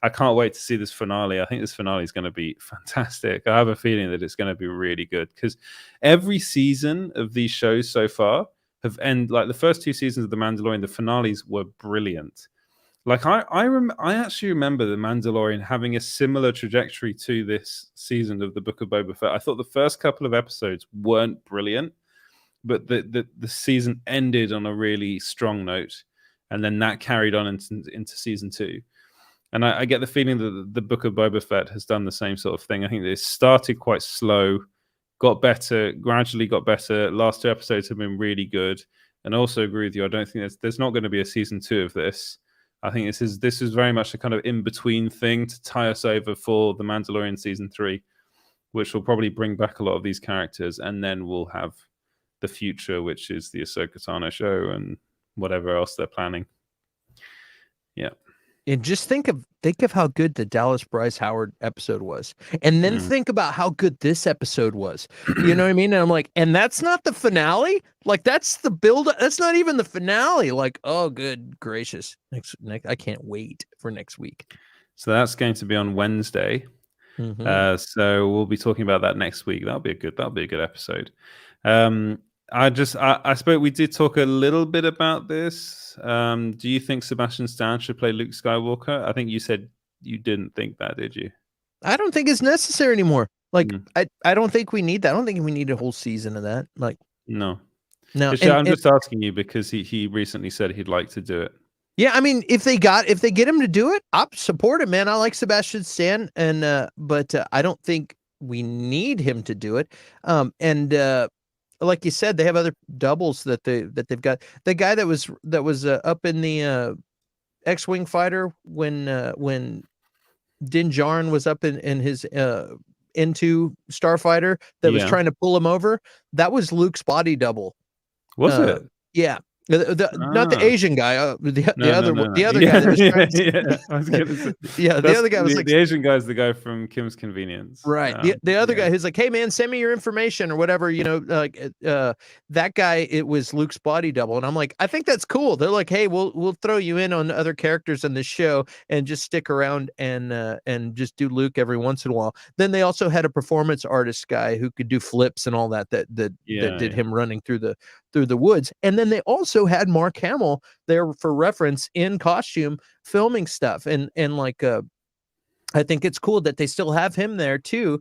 I can't wait to see this finale. I think this finale is going to be fantastic. I have a feeling that it's going to be really good because every season of these shows so far have ended like the first two seasons of The Mandalorian. The finales were brilliant. Like I actually remember The Mandalorian having a similar trajectory to this season of the Book of Boba Fett. I thought the first couple of episodes weren't brilliant, but the season ended on a really strong note, and then that carried on into season two. And I get the feeling that the Book of Boba Fett has done the same sort of thing. I think they started quite slow, got better, gradually got better. Last two episodes have been really good, and I also agree with you. I don't think there's not going to be a season two of this. I think this is very much a kind of in between thing to tie us over for the Mandalorian season 3, which will probably bring back a lot of these characters, and then we'll have the future, which is the Ahsoka Tano show and whatever else they're planning. Yeah. And just think of how good the Dallas Bryce Howard episode was, and then think about how good this episode was. You know what I mean? And I'm like, and that's not the finale. Like that's the build. That's not even the finale. Like, oh, good gracious! Next, I can't wait for next week. So that's going to be on Wednesday. So we'll be talking about that next week. That'll be a good episode. I suppose we did talk a little bit about this. Do you think Sebastian Stan should play Luke Skywalker? I think you said you didn't think that, did you? I don't think it's necessary anymore. Like, I don't think we need that. I don't think we need a whole season of that. Like, no. I'm just asking you because he recently said he'd like to do it. Yeah, I mean, if they get him to do it, I'll support it, man. I like Sebastian Stan, and but I don't think we need him to do it. Like you said, they have other doubles that they've got. The guy that was up in the X-wing fighter when Din Djarin was up in his N2 starfighter that was trying to pull him over. That was Luke's body double. Was it? Yeah. Not the Asian guy, the other guy that was trying to, I was gonna say, the other guy was like the Asian guy's the guy from Kim's Convenience, right? The other guy who's like, hey man, send me your information or whatever, like that guy. It was Luke's body double, and I'm like, I think that's cool. They're like, hey, we'll throw you in on other characters in this show and just stick around and just do Luke every once in a while. Then they also had a performance artist guy who could do flips and all that did him running through the woods, and then they also had Mark Hamill there for reference in costume filming stuff, and like I think it's cool that they still have him there too,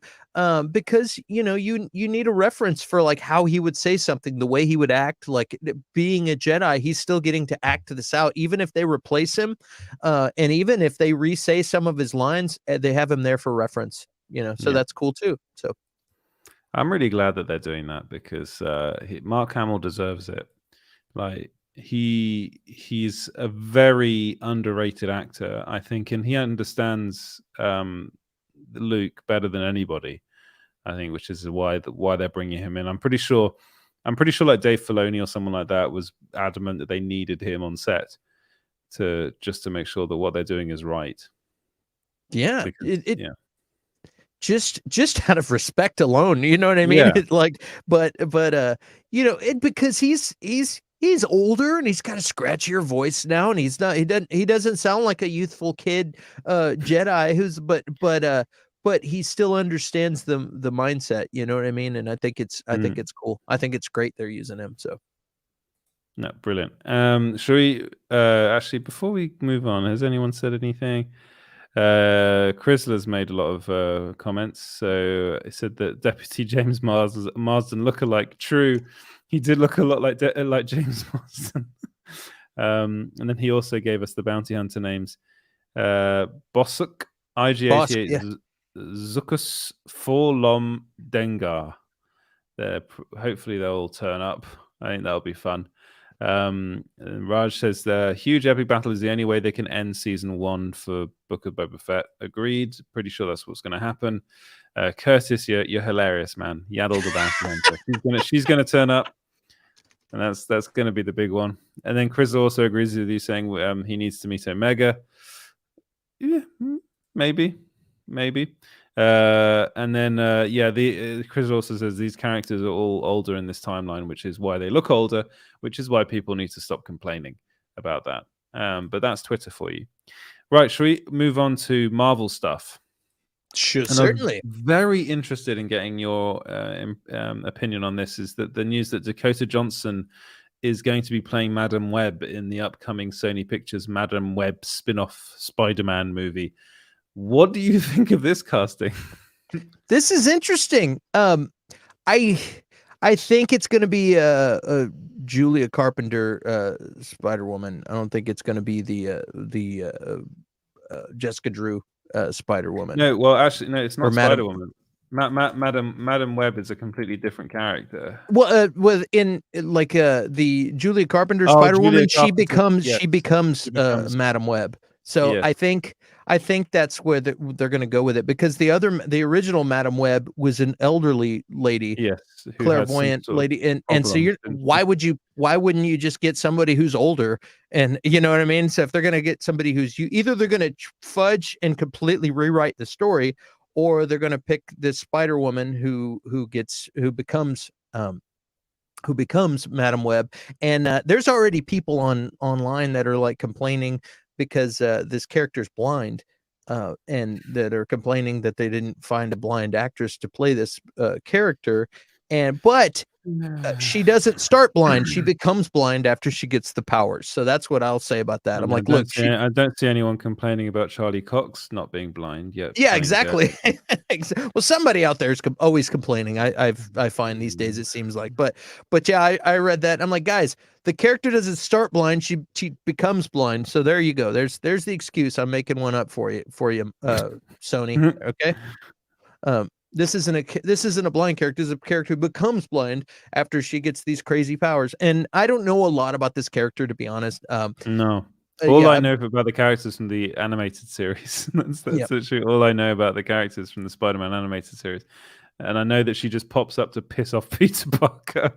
because you need a reference for like how he would say something, the way he would act. Like being a Jedi, he's still getting to act this out, even if they replace him, and even if they re-say some of his lines, they have him there for reference. So that's cool too. So I'm really glad that they're doing that because Mark Hamill deserves it. Like he's a very underrated actor, I think, and he understands Luke better than anybody, I think, which is why they're bringing him in. I'm pretty sure like Dave Filoni or someone like that was adamant that they needed him on set to make sure that what they're doing is right. Yeah, because, just out of respect alone, you know what I mean? Yeah. It's like, but because he's older and he's got a scratchier voice now, and he doesn't sound like a youthful kid Jedi but he still understands the mindset, you know what I mean? And I think it's cool. I think it's great they're using him. So no, brilliant. Should we actually, before we move on, has anyone said anything? Chrysler's made a lot of comments. So he said that Deputy James Marsden look-alike. True, he did look a lot like James Marsden. And then he also gave us the bounty hunter names: Bossuk, IG88, Zuckus, Forlom, Dengar. Hopefully they'll all turn up. I think that'll be fun. And Raj says the huge epic battle is the only way they can end season 1 for Book of Boba Fett. Agreed. Pretty sure that's what's going to happen. Curtis, you're hilarious, man. Yaddle the bounty hunter. She's gonna turn up, and that's going to be the big one. And then Chris also agrees with you, saying he needs to meet Omega. Yeah, maybe. And then Chris also says these characters are all older in this timeline, which is why they look older, which is why people need to stop complaining about that. But that's Twitter for you. Right, shall we move on to Marvel stuff? Sure, and certainly. I'm very interested in getting your opinion on this. Is that the news that Dakota Johnson is going to be playing Madam Web in the upcoming Sony Pictures Madam Web spin-off Spider-Man movie? What do you think of this casting? This is interesting. I think it's going to be a Julia Carpenter Spider-Woman. I don't think it's going to be the Jessica Drew Spider-Woman. No, well, actually, no, it's not Spider-Woman. Madam Web is a completely different character. Well, in like the Julia Carpenter Spider-Woman, she becomes Madam Web. So yes. I think that's where they're going to go with it, because the original Madam Web was an elderly lady, yes, clairvoyant lady, and so why wouldn't you just get somebody who's older, and you know what I mean? So if they're going to get somebody either they're going to fudge and completely rewrite the story, or they're going to pick this Spider-Woman who becomes Madam Web. And there's already people online that are like complaining because this character's blind, and that are complaining that they didn't find a blind actress to play this character. But she doesn't start blind. She becomes blind after she gets the powers. So that's what I'll say about that. I'm like, look, I don't see anyone complaining about Charlie Cox not being blind yet. Yeah, exactly. Well, somebody out there is always complaining. I find these days, it seems like, but yeah, I read that. I'm like, guys, the character doesn't start blind. She becomes blind. So there you go. There's the excuse. I'm making one up for you, Sony. Okay. This isn't a blind character. This is a character who becomes blind after she gets these crazy powers. And I don't know a lot about this character, to be honest. No. All I know about the characters from the animated series. That's literally all I know about the characters from the Spider-Man animated series. And I know that she just pops up to piss off Peter Parker.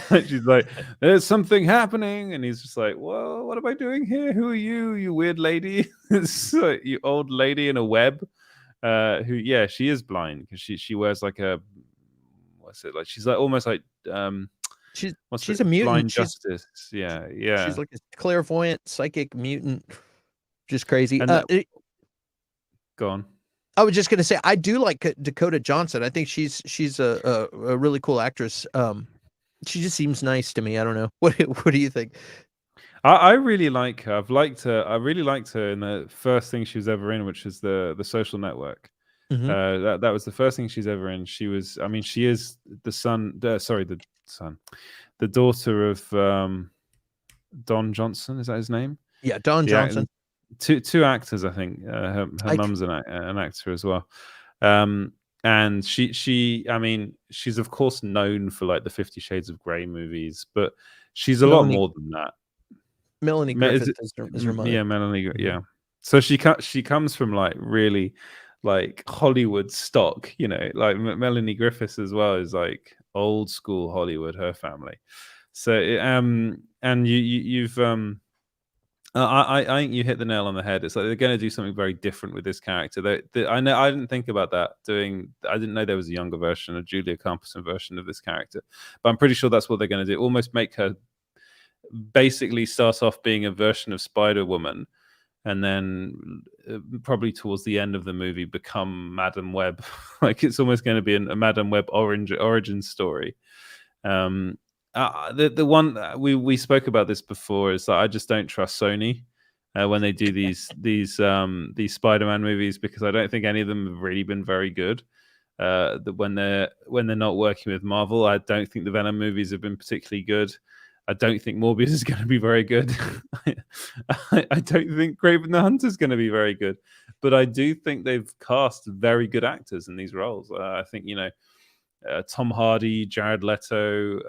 She's like, there's something happening. And he's just like, well, what am I doing here? Who are you, you weird lady? You old lady in a web. She is blind because she wears like a, what's it like? She's like almost like she's a mutant. Blind Justice. Yeah. She's like a clairvoyant psychic mutant. Just crazy. Go on. I was just gonna say I do like Dakota Johnson. I think she's a really cool actress. She just seems nice to me. I don't know. What do you think? I really like her. I really liked her in the first thing she was ever in, which is the Social Network. Mm-hmm. That was the first thing she's ever in. She is the daughter of Don Johnson. Is that his name? Yeah, Don Johnson. Two actors, I think. Her mum's an actor as well. And she's of course known for like the 50 Shades of Grey movies, but she's a lot more than that. Melanie Griffith is her mother. Yeah, Melanie. Yeah. So she comes from like really like Hollywood stock, you know, like Melanie Griffith as well is like old school Hollywood, her family. So and you've I think you hit the nail on the head. It's like they're going to do something very different with this character. I didn't think about that. I didn't know there was a younger version, a Julia Carpenter version of this character, but I'm pretty sure that's what they're going to do. Almost make her basically start off being a version of Spider-Woman, and then probably towards the end of the movie become Madam Web. Like it's almost going to be a Madam Web origin story. The one we spoke about this before is that I just don't trust Sony when they do these Spider-Man movies, because I don't think any of them have really been very good. When they're not working with Marvel, I don't think the Venom movies have been particularly good. I don't think Morbius is going to be very good. I don't think Kraven the Hunter is going to be very good. But I do think they've cast very good actors in these roles. I think, Tom Hardy, Jared Leto,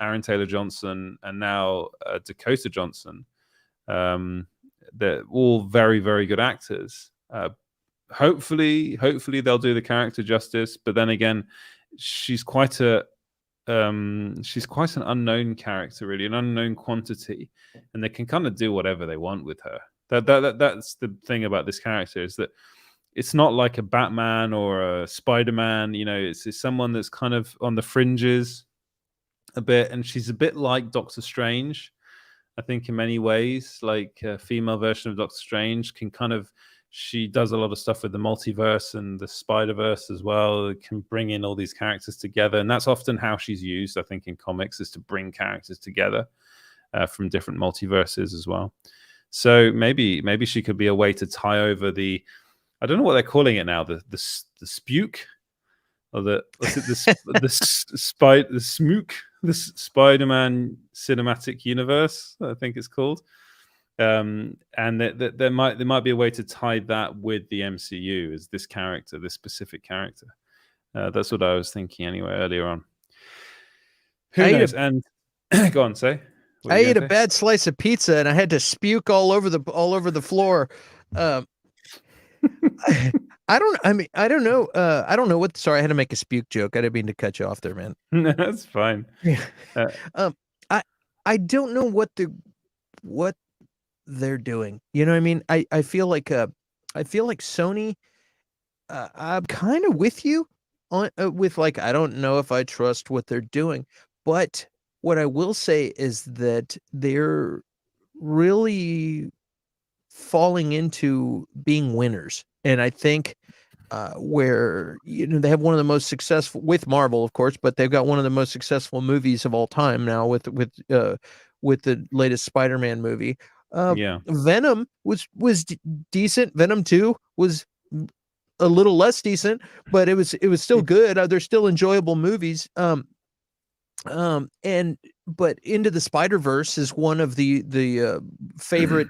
Aaron Taylor Johnson, and now Dakota Johnson. They're all very, very good actors. Hopefully they'll do the character justice. But then again, she's quite an unknown character, really, an unknown quantity, and they can kind of do whatever they want with her. That's the thing about this character, is that it's not like a Batman or a Spider-Man. You know, it's someone that's kind of on the fringes a bit, and she's a bit like Doctor Strange, I think, in many ways. Like a female version of Doctor Strange she does a lot of stuff with the multiverse and the Spider-Verse as well. It can bring in all these characters together, and that's often how she's used, I think, in comics, is to bring characters together from different multiverses as well. So maybe she could be a way to tie over the, I don't know what they're calling it now, the spuke, or the Spider-Man cinematic universe, I think it's called. And there might be a way to tie that with the MCU, as this character, this specific character. That's what I was thinking anyway earlier on. Who knows? And go on, say. I ate a bad slice of pizza and I had to spuke all over the floor. I don't know. I don't know what. Sorry, I had to make a spuke joke. I didn't mean to cut you off there, man. No, that's fine. I don't know what they're doing. You know what I mean? I feel like Sony. I'm kind of with you on with, like, I don't know if I trust what they're doing, but what I will say is that they're really falling into being winners. And I think where, you know, they have one of the most successful, with Marvel, of course, but they've got one of the most successful movies of all time now with the latest Spider-Man movie. Venom was decent. Venom 2 was a little less decent, but it was still good. They're still enjoyable movies. But Into the Spider-Verse is one of the favorite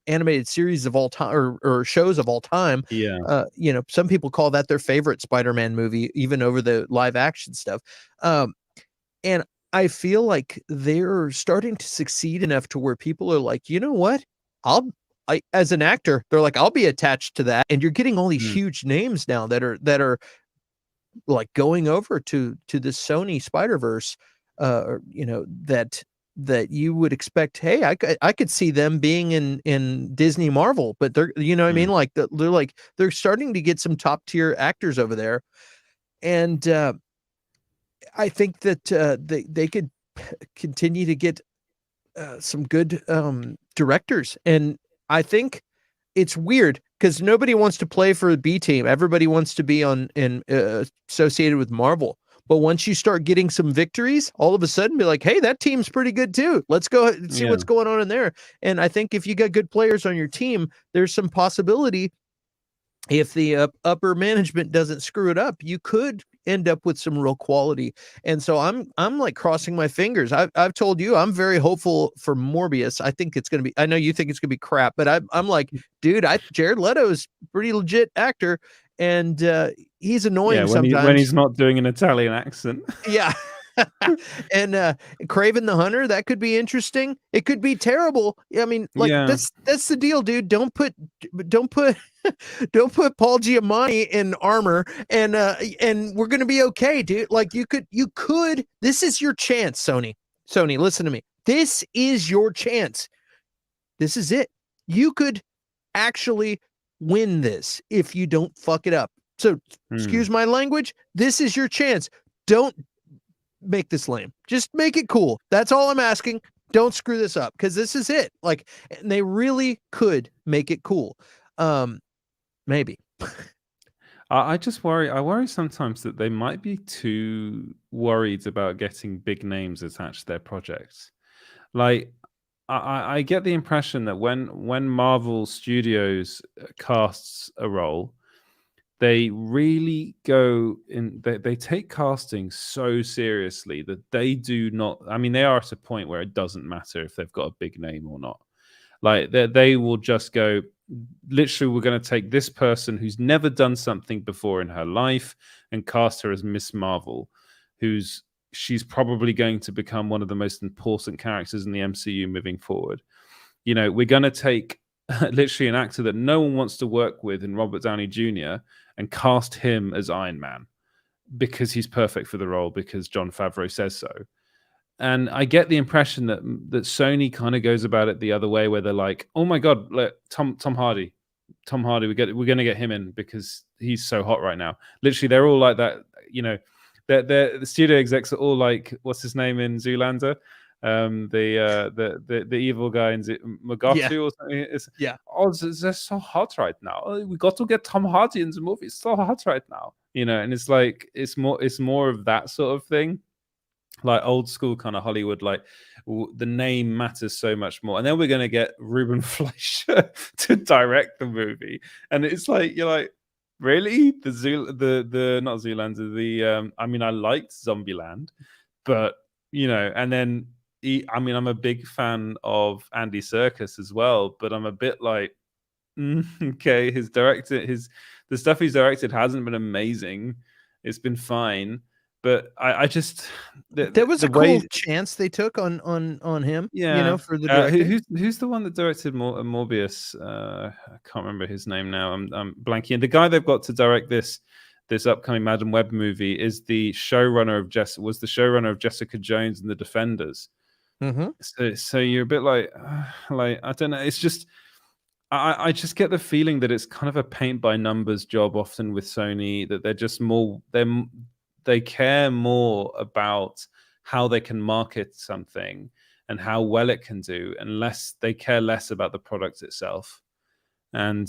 animated series of all time, or shows of all time. You know, some people call that their favorite Spider-Man movie, even over the live action stuff. And I feel like they're starting to succeed enough to where people are like, you know what? As an actor, they're like, I'll be attached to that. And you're getting all these huge names now that are like going over to the Sony Spider-Verse, you know, that you would expect, hey, I could see them being in Disney Marvel, but they're, you know what I mean? Like they're starting to get some top tier actors over there. And I think that they could continue to get some good directors. And I think it's weird because nobody wants to play for a B team. Everybody wants to be associated with Marvel. But once you start getting some victories, all of a sudden be like, hey, that team's pretty good too. Let's go see what's going on in there. And I think if you got good players on your team, there's some possibility, if the upper management doesn't screw it up, you could end up with some real quality. And so I'm like crossing my fingers. I've told you I'm very hopeful for Morbius. I think it's going to be, I know you think it's going to be crap, but I'm like, dude, Jared Leto is a pretty legit actor, and he's annoying sometimes when he's not doing an Italian accent. Yeah. And Kraven the Hunter, that could be interesting. It could be terrible. I mean, like, that's the deal, dude. Don't put Paul Giamatti in armor, and we're gonna be okay, dude. Like, you could. This is your chance, Sony. Sony, listen to me. This is your chance. This is it. You could actually win this if you don't fuck it up. So, excuse my language. This is your chance. Don't make this lame. Just make it cool. That's all I'm asking. Don't screw this up, because this is it. Like, and they really could make it cool. Maybe. I just worry. I worry sometimes that they might be too worried about getting big names attached to their projects. Like, I get the impression that when Marvel Studios casts a role, they really go in. They take casting so seriously that they do not. I mean, they are at a point where it doesn't matter if they've got a big name or not. Like, they will just go, literally, we're going to take this person who's never done something before in her life and cast her as Miss Marvel, who's she's probably going to become one of the most important characters in the MCU moving forward. You know, we're going to take literally an actor that no one wants to work with in Robert Downey Jr. and cast him as Iron Man because he's perfect for the role, because Jon Favreau says so. And I get the impression that Sony kind of goes about it the other way, where they're like, "Oh my god, Tom Hardy, we're going to get him in because he's so hot right now." Literally, they're all like that. You know, the studio execs are all like, what's his name in Zoolander? The evil guy in Magatu or something. Oh, they're so hot right now. We got to get Tom Hardy in the movie. It's so hot right now. You know, and it's like it's more of that sort of thing. Like old school kind of Hollywood, like the name matters so much more. And then we're going to get Ruben Fleischer to direct the movie, and it's like, you're like, really? The not Zoolander, the I mean, I liked Zombieland, but you know, and then I mean, I'm a big fan of Andy Serkis as well, but I'm a bit like, okay, the stuff he's directed hasn't been amazing. It's been fine. But I just there was a cool chance they took on him, yeah, you know, for the directing. Who's the one that directed Morbius? I can't remember his name now. I'm blanking. And the guy they've got to direct this upcoming Madam Web movie is the showrunner of Jessica Jones and the Defenders. Mm-hmm. So you're a bit like I don't know. It's just I just get the feeling that it's kind of a paint by numbers job often with Sony, that they're just more they care more about how they can market something and how well it can do, and they care less about the product itself. And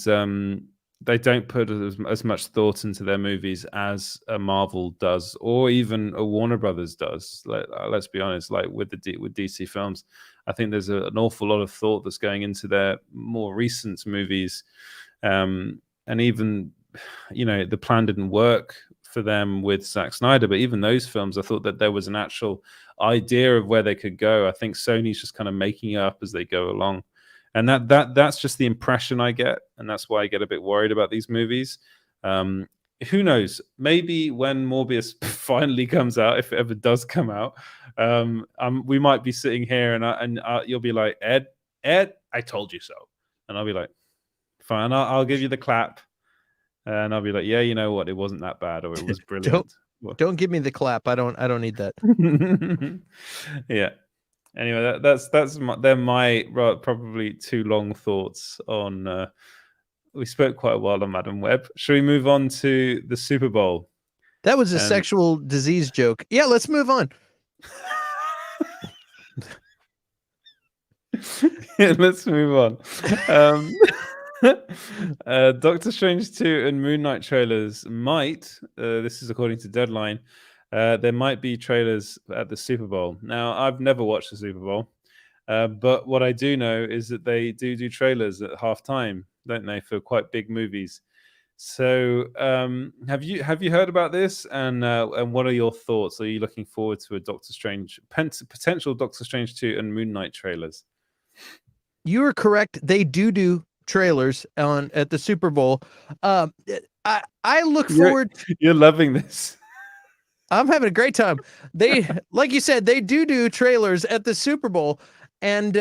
they don't put as much thought into their movies as a Marvel does, or even a Warner Brothers does. Let's be honest, like with DC films, I think there's an awful lot of thought that's going into their more recent movies. And even, you know, the plan didn't work for them with Zack Snyder, but even those films, I thought that there was an actual idea of where they could go. I think Sony's just kind of making it up as they go along, and that's just the impression I get, and that's why I get a bit worried about these movies. Who knows? Maybe when Morbius finally comes out, if it ever does come out, we might be sitting here and you'll be like, Ed, I told you so, and I'll be like, fine, I'll give you the clap. And I'll be like, yeah, you know what? It wasn't that bad, or it was brilliant. Don't give me the clap. I don't need that. Yeah. Anyway, they're my probably too long thoughts on. We spoke quite a while on Madam Web. Should we move on to the Super Bowl? That was a sexual disease joke. Yeah, let's move on. Yeah, let's move on. Doctor Strange 2 and Moon Knight trailers might, this is according to Deadline, there might be trailers at the Super Bowl. Now, I've never watched the Super Bowl, but what I do know is that they do trailers at halftime, don't they, for quite big movies. So have you heard about this, and what are your thoughts? Are you looking forward to a potential Doctor Strange 2 and Moon Knight trailers? You are correct. They do trailers at the Super Bowl. I look forward. You're loving this. I'm having a great time. They, like you said, they do trailers at the Super Bowl, and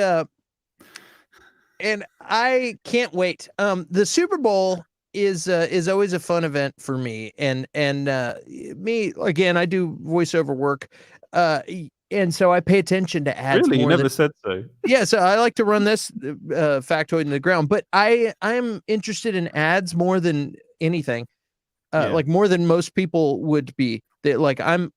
I can't wait. The Super Bowl is always a fun event for me, and me again. I do voiceover work. And so I pay attention to ads. Really? You never said so. Yeah, so I like to run this factoid in the ground, but I'm interested in ads more than anything, like more than most people would be. Like I'm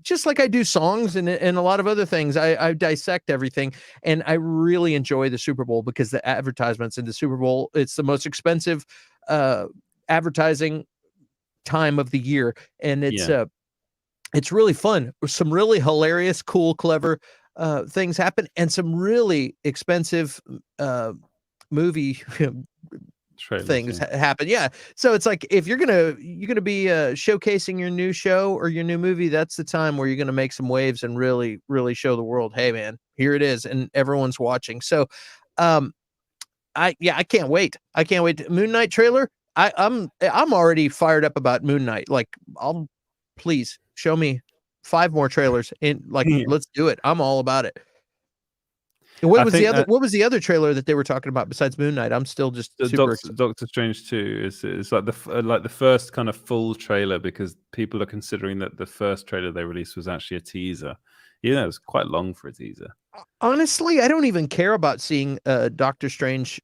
just like I do songs and a lot of other things. I dissect everything, and I really enjoy the Super Bowl because the advertisements in the Super Bowl, it's the most expensive advertising time of the year, and it's really fun. Some really hilarious, cool, clever things happen, and some really expensive movie things happen. Yeah. So it's like, if you're gonna be showcasing your new show or your new movie, that's the time where you're gonna make some waves and really, really show the world, hey man, here it is, and everyone's watching. So I can't wait. I can't wait. Moon Knight trailer. I'm already fired up about Moon Knight. Like, please show me 5 more trailers, and like, Yeah. let's do it. I'm all about it. And what I was think the other trailer that they were talking about besides Moon Knight? I'm still just super excited. Doctor Strange 2 is like the first kind of full trailer, because people are considering that the first trailer they released was actually a teaser. You know, it was quite long for a teaser. Honestly, I don't even care about seeing a Doctor Strange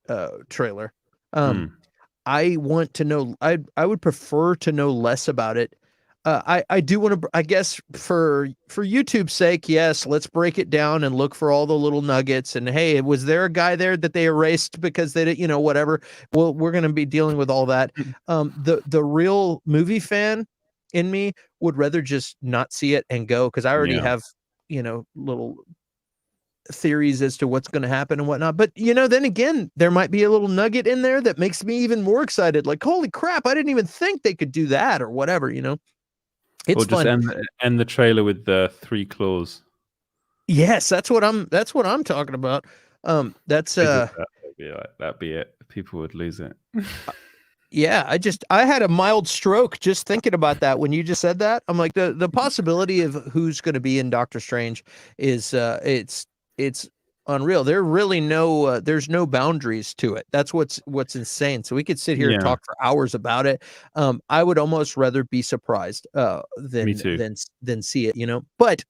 trailer. I want to know. I would prefer to know less about it. I do want to. I guess for YouTube's sake, yes. Let's break it down and look for all the little nuggets. And hey, was there a guy there that they erased because they didn't? You know, whatever. Well, we're going to be dealing with all that. The real movie fan in me would rather just not see it and go, because I already have, you know, little theories as to what's going to happen and whatnot. But, you know, then again, there might be a little nugget in there that makes me even more excited. Like, holy crap, I didn't even think they could do that or whatever, you know. It's or just fun. end the trailer with the 3 claws. Yes, that's what I'm talking about. That's that'd be it. People would lose it. yeah, I had a mild stroke just thinking about that when you just said that. I'm like, the possibility of who's going to be in Doctor Strange is it's unreal. There really there's no boundaries to it. That's what's insane. So we could sit here and talk for hours about it. I would almost rather be surprised than see it, you know. But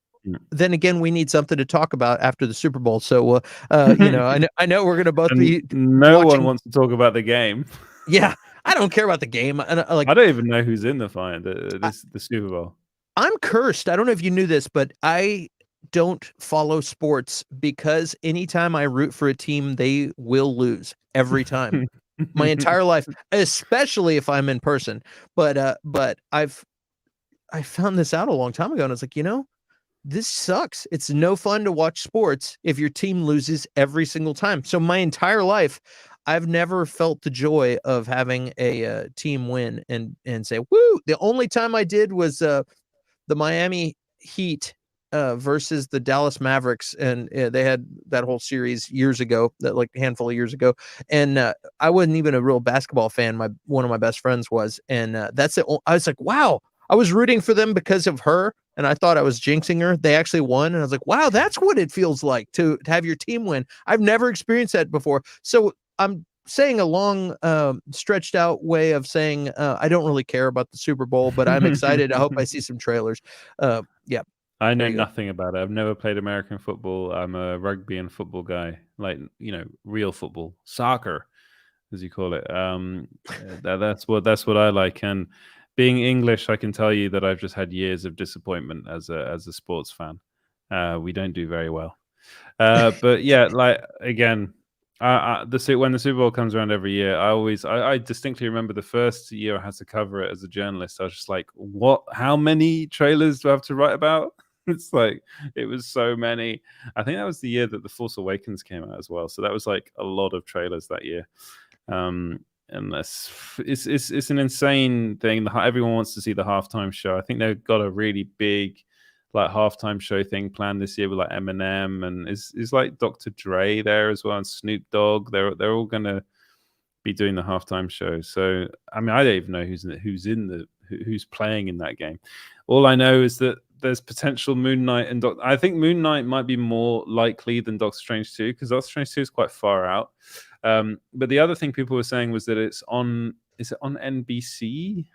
then again, we need something to talk about after the Super Bowl. So you know, I know we're gonna both be no one wants to talk about the game. Yeah, I don't care about the game. I don't even know who's in the the Super Bowl. I'm cursed. I don't know if you knew this, but I don't follow sports because anytime I root for a team, they will lose every time. My entire life, especially if I'm in person. But I found this out a long time ago, and it's like, you know, this sucks. It's no fun to watch sports if your team loses every single time. So my entire life, I've never felt the joy of having a team win and say, woo. The only time I did was the Miami Heat versus the Dallas Mavericks, and they had that whole series years ago, that like a handful of years ago. And I wasn't even a real basketball fan. One of my best friends was, and that's it. I was like, wow. I was rooting for them because of her, and I thought I was jinxing her. They actually won, and I was like, wow, that's what it feels like to have your team win. I've never experienced that before. So I'm saying a long, stretched out way of saying I don't really care about the Super Bowl, but I'm excited. I hope I see some trailers. Yeah. I know nothing about it. I've never played American football. I'm a rugby and football guy, like, you know, real football, soccer, as you call it. That's what I like. And being English, I can tell you that I've just had years of disappointment as a sports fan. We don't do very well. But yeah, like, again, when the Super Bowl comes around every year, I distinctly remember the first year I had to cover it as a journalist. I was just like, what? How many trailers do I have to write about? It's like, it was so many. I think that was the year that The Force Awakens came out as well. So that was like a lot of trailers that year. And it's an insane thing. Everyone wants to see the halftime show. I think they've got a really big like halftime show thing planned this year with like Eminem, and is like Dr. Dre there as well, and Snoop Dogg. They're all gonna be doing the halftime show. So I mean, I don't even know who's playing in that game. All I know is that there's potential Moon Knight and I think Moon Knight might be more likely than Doctor Strange 2, because Doctor Strange 2 is quite far out. But the other thing people were saying was that is it on NBC,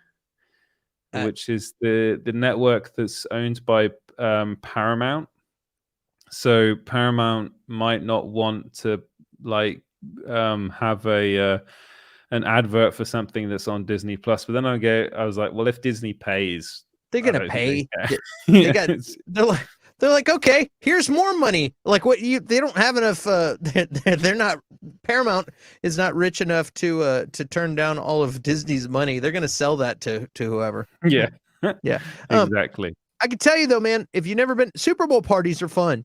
which is the network that's owned by Paramount. So Paramount might not want to like have an advert for something that's on Disney Plus. But then I was like, well, if Disney pays, they're gonna pay. They're like, okay, here's more money. Like, what they don't have enough. They're not. Paramount is not rich enough to turn down all of Disney's money. They're gonna sell that to whoever. Yeah, yeah, exactly. I can tell you though, man, if you've never been, Super Bowl parties are fun.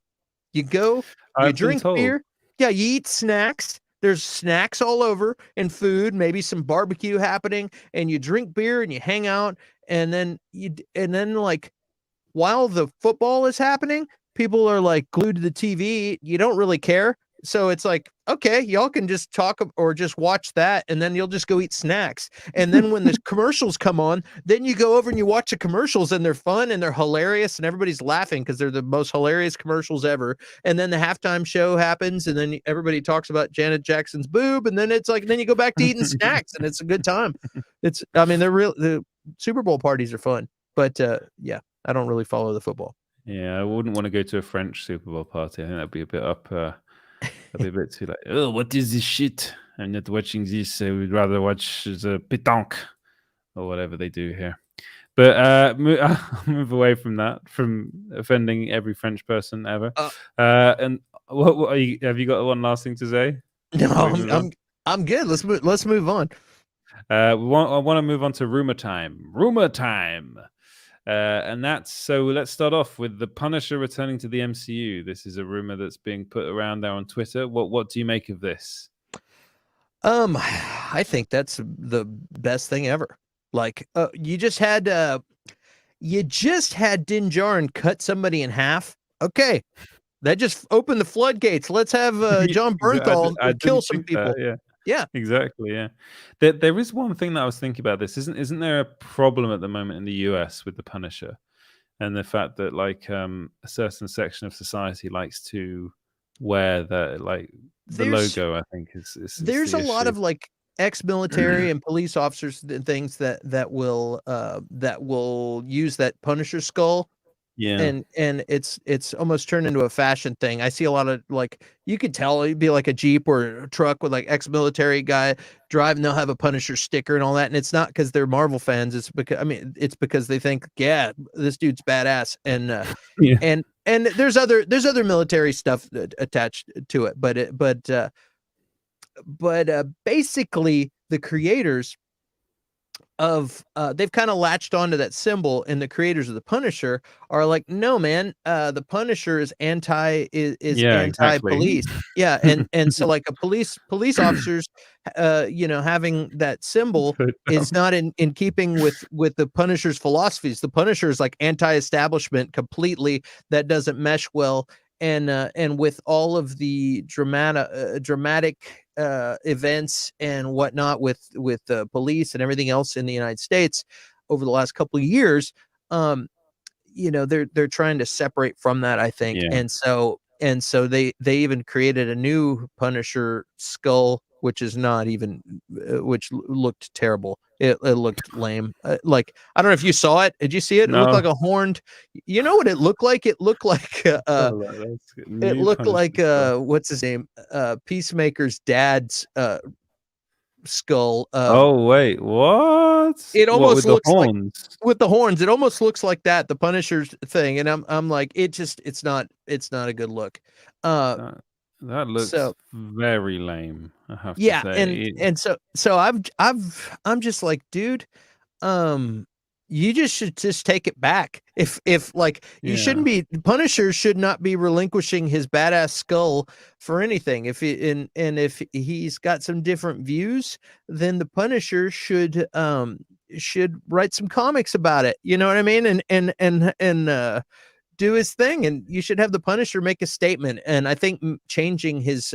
You go, you drink beer, yeah, you eat snacks. There's snacks all over and food, maybe some barbecue happening, and you drink beer and you hang out, and then like while the football is happening, people are like glued to the TV. You don't really care. So it's like, okay, y'all can just talk or just watch that, and then you'll just go eat snacks. And then when the commercials come on, then you go over and you watch the commercials, and they're fun and they're hilarious, and everybody's laughing because they're the most hilarious commercials ever. And then the halftime show happens, and then everybody talks about Janet Jackson's boob, and then it's like, then you go back to eating snacks, and it's a good time. I mean, the Super Bowl parties are fun, but yeah, I don't really follow the football. Yeah, I wouldn't want to go to a French Super Bowl party. I think that'd be a bit up. That'd be a bit too like, oh, what is this shit? I'm not watching this. I would rather watch the pétanque or whatever they do here. But I'll move away from that, from offending every French person ever. And what are you? Have you got one last thing to say? No, I'm good. Let's move on. I want to move on to rumor time. Rumor time. And that's so. Let's start off with the Punisher returning to the MCU. This is a rumor that's being put around there on Twitter. What do you make of this? I think that's the best thing ever. Like, you just had Din Djarin cut somebody in half. Okay, that just opened the floodgates. Let's have John Bernthal kill some people. Yeah, exactly. Yeah, there is one thing that I was thinking about. This isn't there a problem at the moment in the US with the Punisher, and the fact that like a certain section of society likes to wear the logo. I think is there's a lot of like ex-military and police officers and things that will use that Punisher skull. Yeah. And it's almost turned into a fashion thing. I see a lot of, like, you could tell it'd be like a Jeep or a truck with like ex-military guy driving, they'll have a Punisher sticker and all that. And it's not because they're Marvel fans. It's because they think, yeah, this dude's badass. And Yeah. and there's other military stuff attached to it. But basically the creators of they've kind of latched onto that symbol, and the creators of the Punisher are like, no, man, the Punisher is anti-police. Yeah, and so like a police officers having that symbol is not in keeping with the Punisher's philosophies. The Punisher is like anti-establishment completely. That doesn't mesh well. And with all of the dramatic events and whatnot with police and everything else in the United States over the last couple of years, they're trying to separate from that, I think. Yeah. And so they even created a new Punisher skull, which is not even which looked terrible. It looked lame. Like, I don't know if you saw it. Did you see it? No. It looked like a horned. You know what it looked like? It looked like what's his name? Peacemaker's dad's skull. Oh wait, what? It almost looks like with the horns. It almost looks like that, the Punisher's thing. And I'm like, it's not a good look. That looks very lame, I have to say. And so I'm just like, dude, you should take it back. If you shouldn't be, Punisher should not be relinquishing his badass skull for anything. If he's got some different views, then the Punisher should write some comics about it. You know what I mean? And do his thing, and you should have the Punisher make a statement. And I think changing his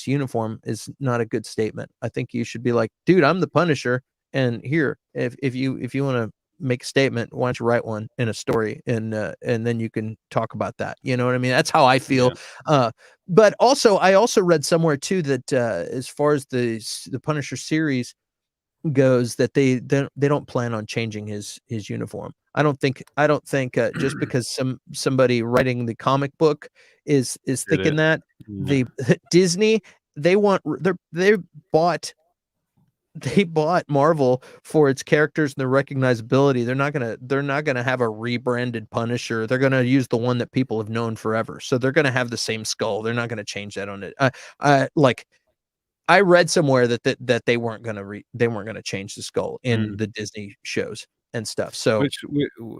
uniform is not a good statement. I think you should be like, dude, I'm the Punisher, and here, if you want to make a statement, why don't you write one in a story, and then you can talk about that. You know what I mean? That's how I feel. Yeah. But also, I also read somewhere too that as far as the Punisher series goes, that they don't plan on changing his uniform. I don't think just because somebody writing the comic book is thinking that, the Disney, they bought Marvel for its characters and the recognizability. They're not gonna have a rebranded Punisher. They're gonna use the one that people have known forever. So they're gonna have the same skull. They're not gonna change that on it. I read somewhere that they weren't gonna change the skull in the Disney shows. stuff. So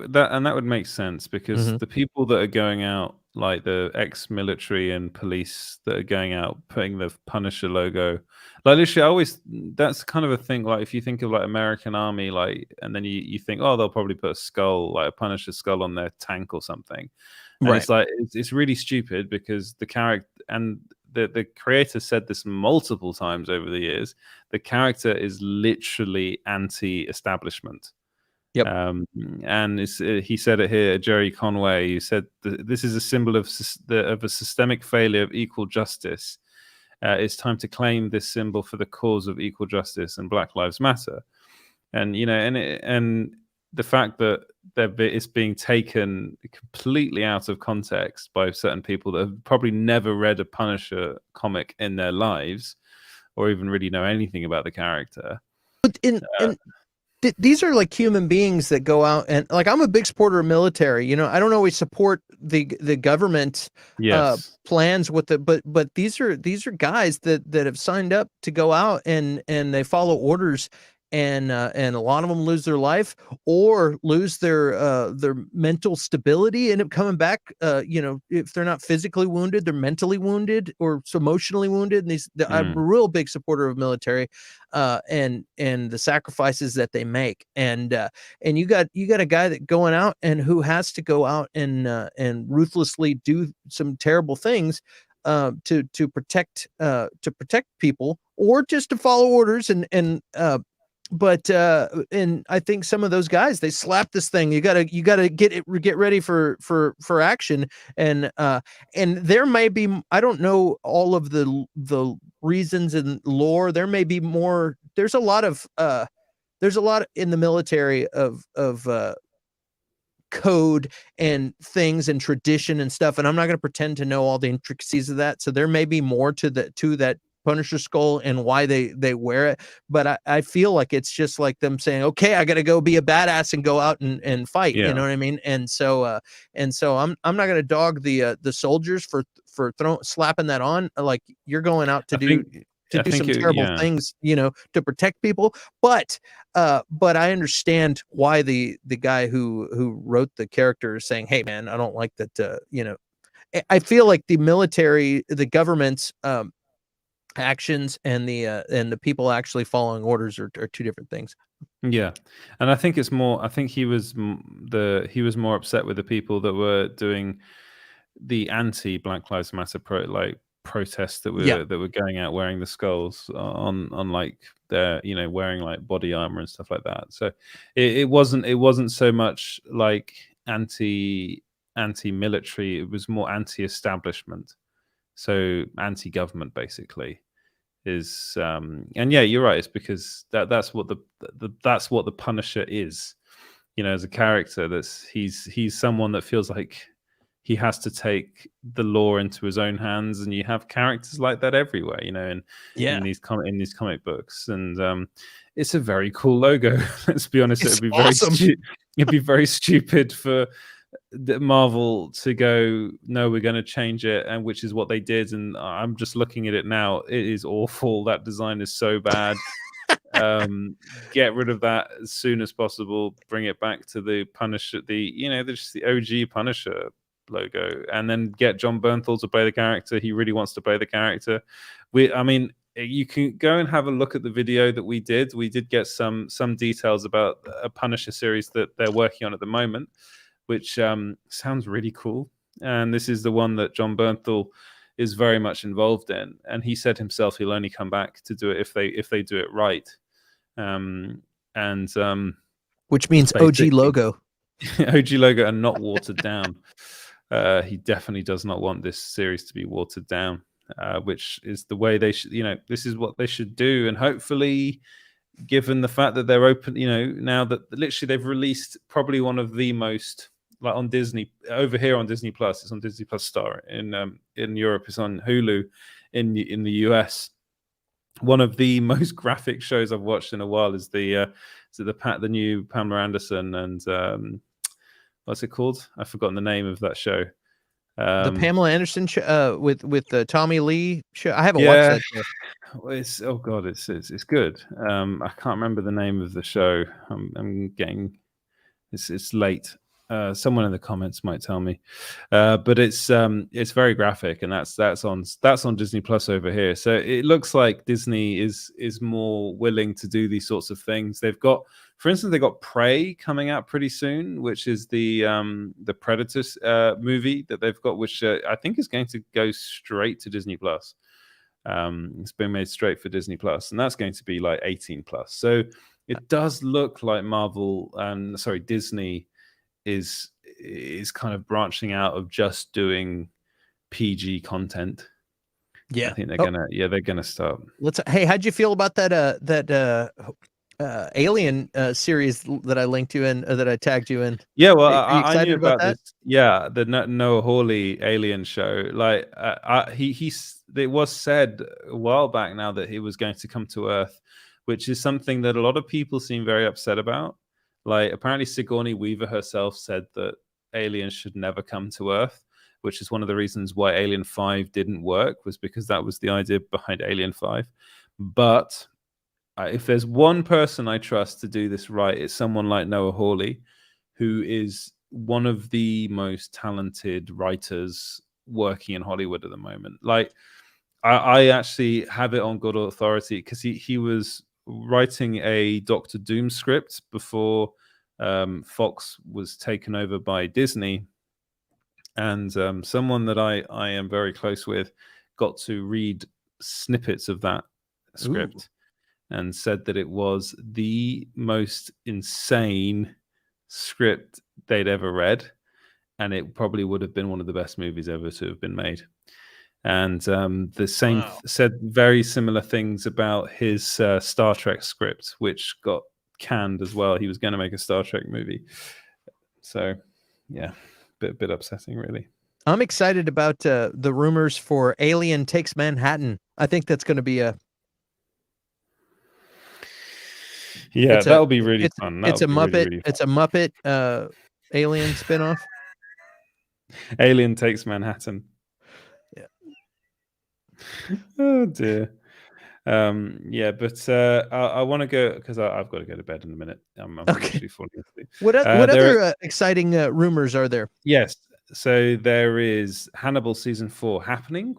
that would make sense, because Mhm. the people that are going out, like the ex-military and police that are going out putting the Punisher logo, like literally, that's kind of a thing. Like if you think of like American Army, like, and then you think, oh, they'll probably put a skull, like a Punisher skull, on their tank or something, and Right. it's like it's really stupid, because the character and the creator said this multiple times over the years. The character is literally anti-establishment. Yep. And he said it here, Jerry Conway. He said, "This is a symbol of a systemic failure of equal justice. It's time to claim this symbol for the cause of equal justice and Black Lives Matter." And and the fact that it's being taken completely out of context by certain people that have probably never read a Punisher comic in their lives, or even really know anything about the character. But these are like human beings that go out, and like, I'm a big supporter of military. You know, I don't always support the government Yes. plans with the, but these are guys that have signed up to go out, and they follow orders, and a lot of them lose their life or lose their mental stability, end up coming back. You know, if they're not physically wounded, they're mentally wounded or emotionally wounded. And I'm a real big supporter of military, and the sacrifices that they make. And you got a guy that going out, and who has to go out and ruthlessly do some terrible things to protect people, or just to follow orders. But and I think some of those guys, they slap this thing. You gotta get ready for action. And there may be, I don't know all of the reasons and lore. There may be more. There's a lot in the military of code and things and tradition and stuff, and I'm not going to pretend to know all the intricacies of that. So there may be more to that Punisher skull and why they wear it. But I feel like it's just like them saying, okay, I got to go be a badass and go out and fight. Yeah. You know what I mean? And so I'm not going to dog the soldiers for slapping that on. Like, you're going out to do some terrible things, you know, to protect people. But I understand why the guy who wrote the character is saying, hey man, I don't like that. You know, I feel like the military, the government's actions, and the people actually following orders are two different things. Yeah, and I think it's more. I think he was more upset with the people that were doing the anti-Black Lives Matter protests that were going out wearing the skulls on like their, you know, wearing like body armor and stuff like that. So it wasn't so much like anti-military. It was more anti-establishment, so anti-government basically. Is and yeah, you're right. It's because that's what the Punisher is. You know, as a character, he's someone that feels like he has to take the law into his own hands, and you have characters like that everywhere. You know, in these comic books, and it's a very cool logo. Let's be honest, It's it'd be awesome. it'd be very stupid for Marvel to go, no, we're going to change it, and which is what they did. And I'm just looking at it now. It is awful. That design is so bad. Get rid of that as soon as possible. Bring it back to the Punisher, just the OG Punisher logo, and then get John Bernthal to play the character. He really wants to play the character. You can go and have a look at the video that we did. We did get some details about a Punisher series that they're working on at the moment, which sounds really cool. And this is the one that John Bernthal is very much involved in. And he said himself he'll only come back to do it if they do it right. Which means OG logo. OG logo and not watered down. He definitely does not want this series to be watered down, which is the way they should, this is what they should do. And hopefully, given the fact that they're open, now that literally they've released probably one of the most, like on Disney, over here on Disney Plus, it's on Disney Plus Star. In Europe, it's on Hulu. In the US, one of the most graphic shows I've watched in a while is the new Pamela Anderson and what's it called? I've forgotten the name of that show. The Pamela Anderson show with the Tommy Lee show. I haven't watched that show. It's good. I can't remember the name of the show. I'm getting It's late. Someone in the comments might tell me, but it's very graphic, and that's on Disney Plus over here. So it looks like Disney is more willing to do these sorts of things. They've got, for instance, they got Prey coming out pretty soon, which is the Predators movie that they've got, which I think is going to go straight to Disney Plus. It's been made straight for Disney Plus, and that's going to be like 18 plus. So it does look like Disney is kind of branching out of just doing PG content. Yeah, I think they're gonna start. Hey, how'd you feel about that Alien series that I linked you in, that I tagged you in? Yeah, well, Are you I knew excited about about this. Yeah, the Noah Hawley Alien show. Like, it was said a while back now that he was going to come to Earth, which is something that a lot of people seem very upset about. Like, apparently Sigourney Weaver herself said that aliens should never come to Earth, which is one of the reasons why Alien 5 didn't work, was because that was the idea behind Alien 5. But if there's one person I trust to do this right, it's someone like Noah Hawley, who is one of the most talented writers working in Hollywood at the moment. Like, I actually have it on good authority because he was writing a Doctor Doom script before Fox was taken over by Disney, and someone that I am very close with got to read snippets of that script. And said that it was the most insane script they'd ever read, and it probably would have been one of the best movies ever to have been made. And the same said very similar things about his Star Trek script, which got canned as well. He was going to make a Star Trek movie. So, yeah, bit upsetting, really. I'm excited about the rumors for Alien Takes Manhattan. I think that's going to be that'll be really fun. It's a Muppet. It's a Muppet Alien spinoff. Alien Takes Manhattan. Yeah. Oh dear. But I want to go because I've got to go to bed in a minute. I'm actually falling asleep. What other exciting rumors are there? Yes. So there is Hannibal season 4 happening? ?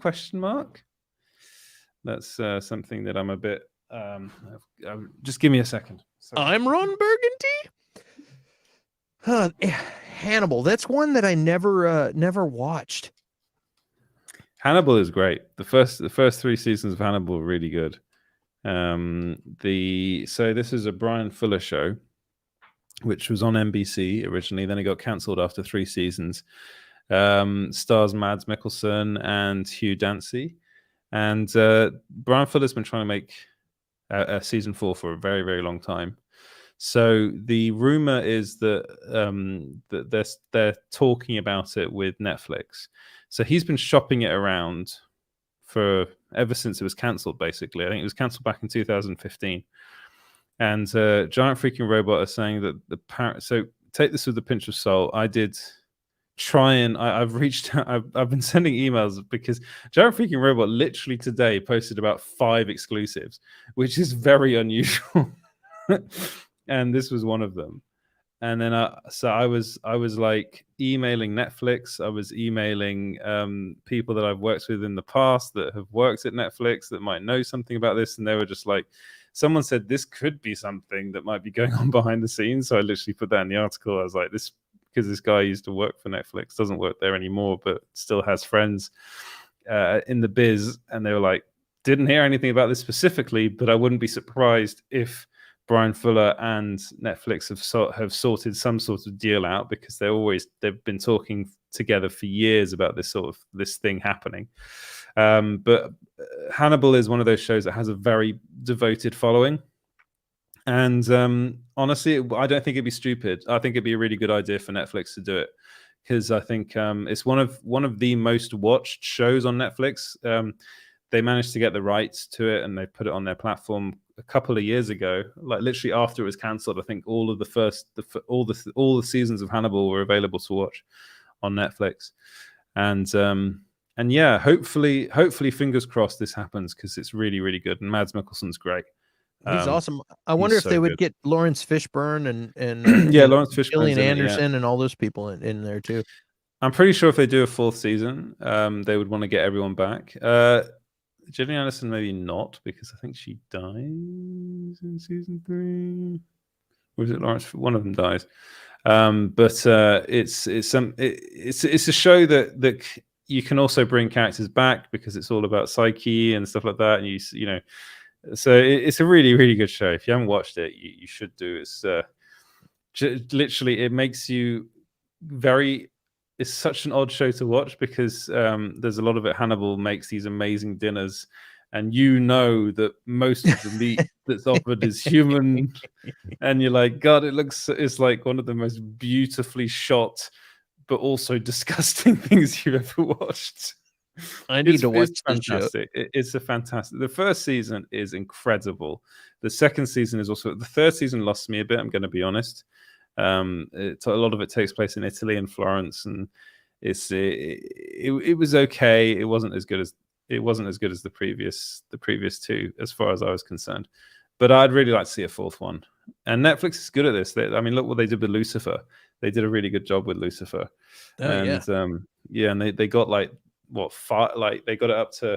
That's something that I'm a bit. Just give me a second. Sorry. I'm Ron Burgundy. Hannibal. That's one that I never watched. Hannibal is great. The first 3 seasons of Hannibal are really good. So this is a Brian Fuller show, which was on NBC originally. Then it got cancelled after 3 seasons. Stars Mads Mikkelsen and Hugh Dancy, and Brian Fuller's been trying to make a season 4 for a very, very long time. So the rumor is that that they're talking about it with Netflix. So he's been shopping it around for ever since it was cancelled. Basically, I think it was cancelled back in 2015. And Giant Freaking Robot are saying that so take this with a pinch of salt. I did try and I've reached out. I've been sending emails because Giant Freaking Robot literally today posted about 5 exclusives, which is very unusual. And this was one of them. And then I was like emailing Netflix. I was emailing people that I've worked with in the past that have worked at Netflix that might know something about this, and they were just like, someone said this could be something that might be going on behind the scenes. So I literally put that in the article. I was like, this, because this guy used to work for Netflix, doesn't work there anymore, but still has friends in the biz. And they were like, didn't hear anything about this specifically, but I wouldn't be surprised if Brian Fuller and Netflix have sorted some sort of deal out, because they've been talking together for years about this thing happening. But Hannibal is one of those shows that has a very devoted following. And honestly, I don't think it'd be stupid. I think it'd be a really good idea for Netflix to do it, because I think it's one of the most watched shows on Netflix. They managed to get the rights to it, and they put it on their platform a couple of years ago, like literally after it was cancelled. I think all of all the seasons of Hannibal were available to watch on Netflix. And yeah, hopefully, fingers crossed this happens, because it's really, really good, and Mads Mikkelsen's great. He's awesome. I he's wonder if so they would good. get Lawrence Fishburne Yeah, and Lawrence Fishburne's Gillian in it, yeah. Anderson and all those people in there too. I'm pretty sure if they do a 4th season, they would want to get everyone back. Gillian Anderson, maybe not, because I think she dies in season 3. Or is it Lawrence? One of them dies. But it's a show that you can also bring characters back because it's all about psyche and stuff like that. And you know, so it's a really, really good show. If you haven't watched it, you should do. It's literally, it makes you very. It's such an odd show to watch because there's a lot of it. Hannibal makes these amazing dinners, and you know that most of the meat that's offered is human, and you're like, God, it's like one of the most beautifully shot, but also disgusting things you've ever watched. I need to watch that show. It's a fantastic. The first season is incredible. The second season is also. The third season lost me a bit. I'm going to be honest. A lot of it takes place in Italy and Florence, and it was okay. It wasn't as good as the previous 2, as far as I was concerned. But I'd really like to see a 4th one. And Netflix is good at this. I mean, look what they did with Lucifer. They did a really good job with Lucifer. And and they got like what 5? Like they got it up to,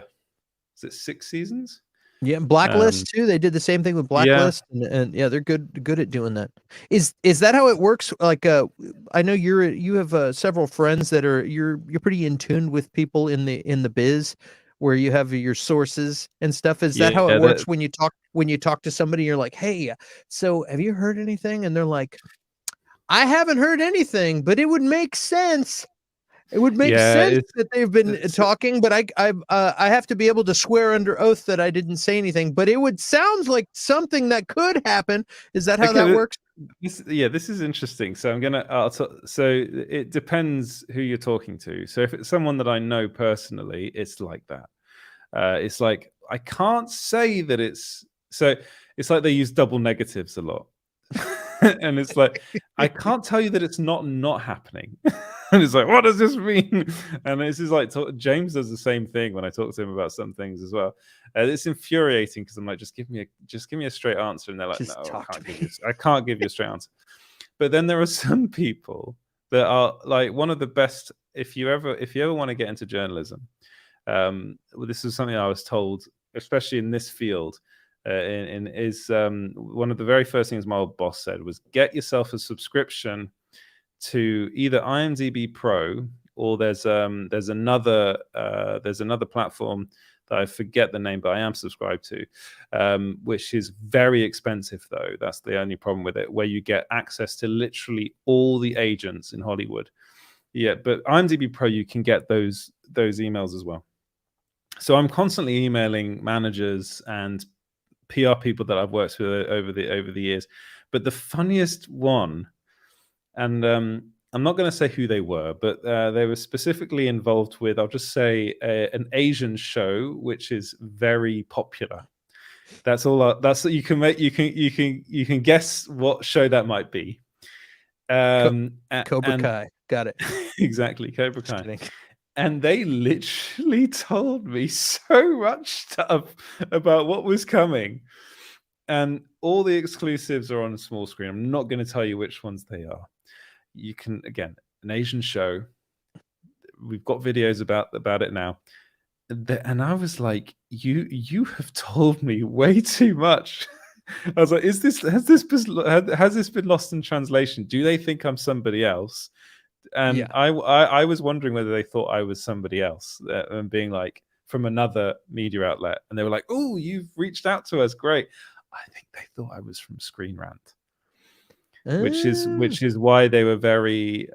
is it 6 seasons? Yeah, Blacklist too. They did the same thing with Blacklist, and yeah, they're good at doing that. Is that how it works? Like, I know you have several friends that you're pretty in tune with people in the biz, where you have your sources and stuff. Is that how it works when you talk to somebody? You're like, hey, so have you heard anything? And they're like, I haven't heard anything, but it would make sense. It would make sense that they've been talking, but I have to be able to swear under oath that I didn't say anything. But it would sound like something that could happen. Is that how that works? This is interesting. So so it depends who you're talking to. So if it's someone that I know personally, it's like that. It's like I can't say that it's like they use double negatives a lot. And it's like, I can't tell you that it's not happening. And it's like, what does this mean? And this is like, James does the same thing when I talk to him about some things as well. It's infuriating because I'm like, just give me a straight answer. And they're like, no, I can't give you a straight answer. But then there are some people that are like one of the best. If you ever want to get into journalism, this is something I was told, especially in this field. One of the very first things my old boss said was get yourself a subscription to either IMDb Pro or there's another platform that I forget the name, but I am subscribed to, which is very expensive though. That's the only problem with it, where you get access to literally all the agents in Hollywood. Yeah, but IMDb Pro, you can get those emails as well. So I'm constantly emailing managers and PR people that I've worked with over the years. But the funniest one, and I'm not going to say who they were, but they were specifically involved with, I'll just say, an Asian show which is very popular. That's all. That's you can make. You can guess what show that might be. Cobra Kai. Got it. Exactly, Cobra Kai. And they literally told me so much stuff about what was coming. And all the exclusives are on a small screen. I'm not going to tell you which ones they are. You can, again, an Asian show. We've got videos about it now. And I was like, you have told me way too much. I was like, has this been lost in translation? Do they think I'm somebody else? And yeah. I was wondering whether they thought I was somebody else and being like from another media outlet. And they were like, oh, you've reached out to us. Great. I think they thought I was from Screen Rant, which is why they were very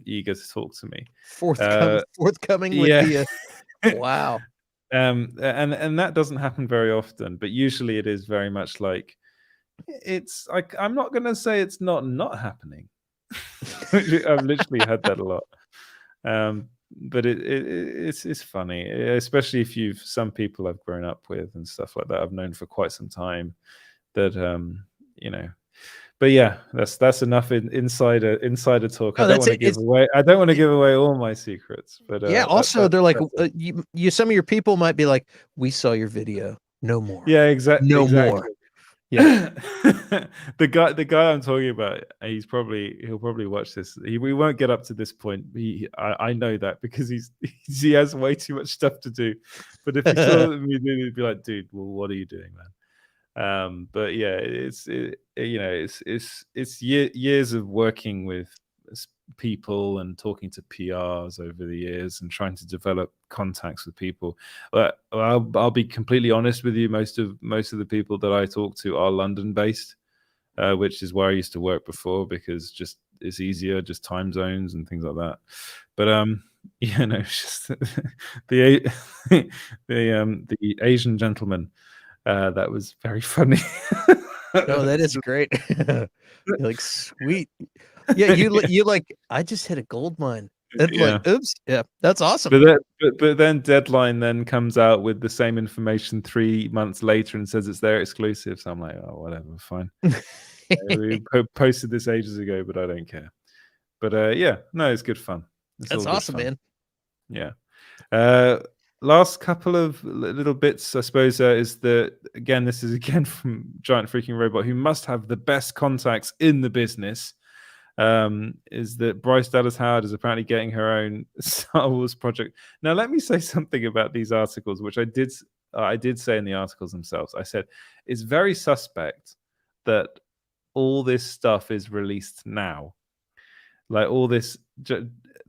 eager to talk to me. Forthcoming with the wow. And that doesn't happen very often, but usually it is very much like it's like, I'm not going to say it's not happening. I've literally had that a lot, but it's funny, especially if some people I've grown up with and stuff like that I've known for quite some time. That but yeah, that's enough insider talk. I don't want to give away all my secrets. But yeah, also they're like, you some of your people might be like, we saw your video. No more. Yeah, No exactly. more. Yeah. The guy I'm talking about, he'll probably watch this. We won't get up to this point. I know that because he has way too much stuff to do. But if he saw me doing it, he'd be like, dude, well, what are you doing, man? But yeah, it's years of working with people and talking to PRs over the years and trying to develop contacts with people. But I'll be completely honest with you. Most of the people that I talk to are London based, which is where I used to work before because just it's easier, just time zones and things like that. But it's just the the Asian gentleman. That was very funny. No, that is great. You're like, sweet. Yeah, you like, I just hit a gold mine. And Yeah. like, oops. Yeah, that's awesome. But then Deadline then comes out with the same information 3 months later and says it's their exclusive. So I'm like, oh, whatever, fine. We posted this ages ago, but I don't care. But yeah, no, it's good fun. That's awesome, man. Yeah. Last couple of little bits, I suppose, is that again, this is again from Giant Freaking Robot, who must have the best contacts in the business. Is that Bryce Dallas Howard is apparently getting her own Star Wars project. Now, let me say something about these articles, which I did say in the articles themselves. I said it's very suspect that all this stuff is released now. Like all this,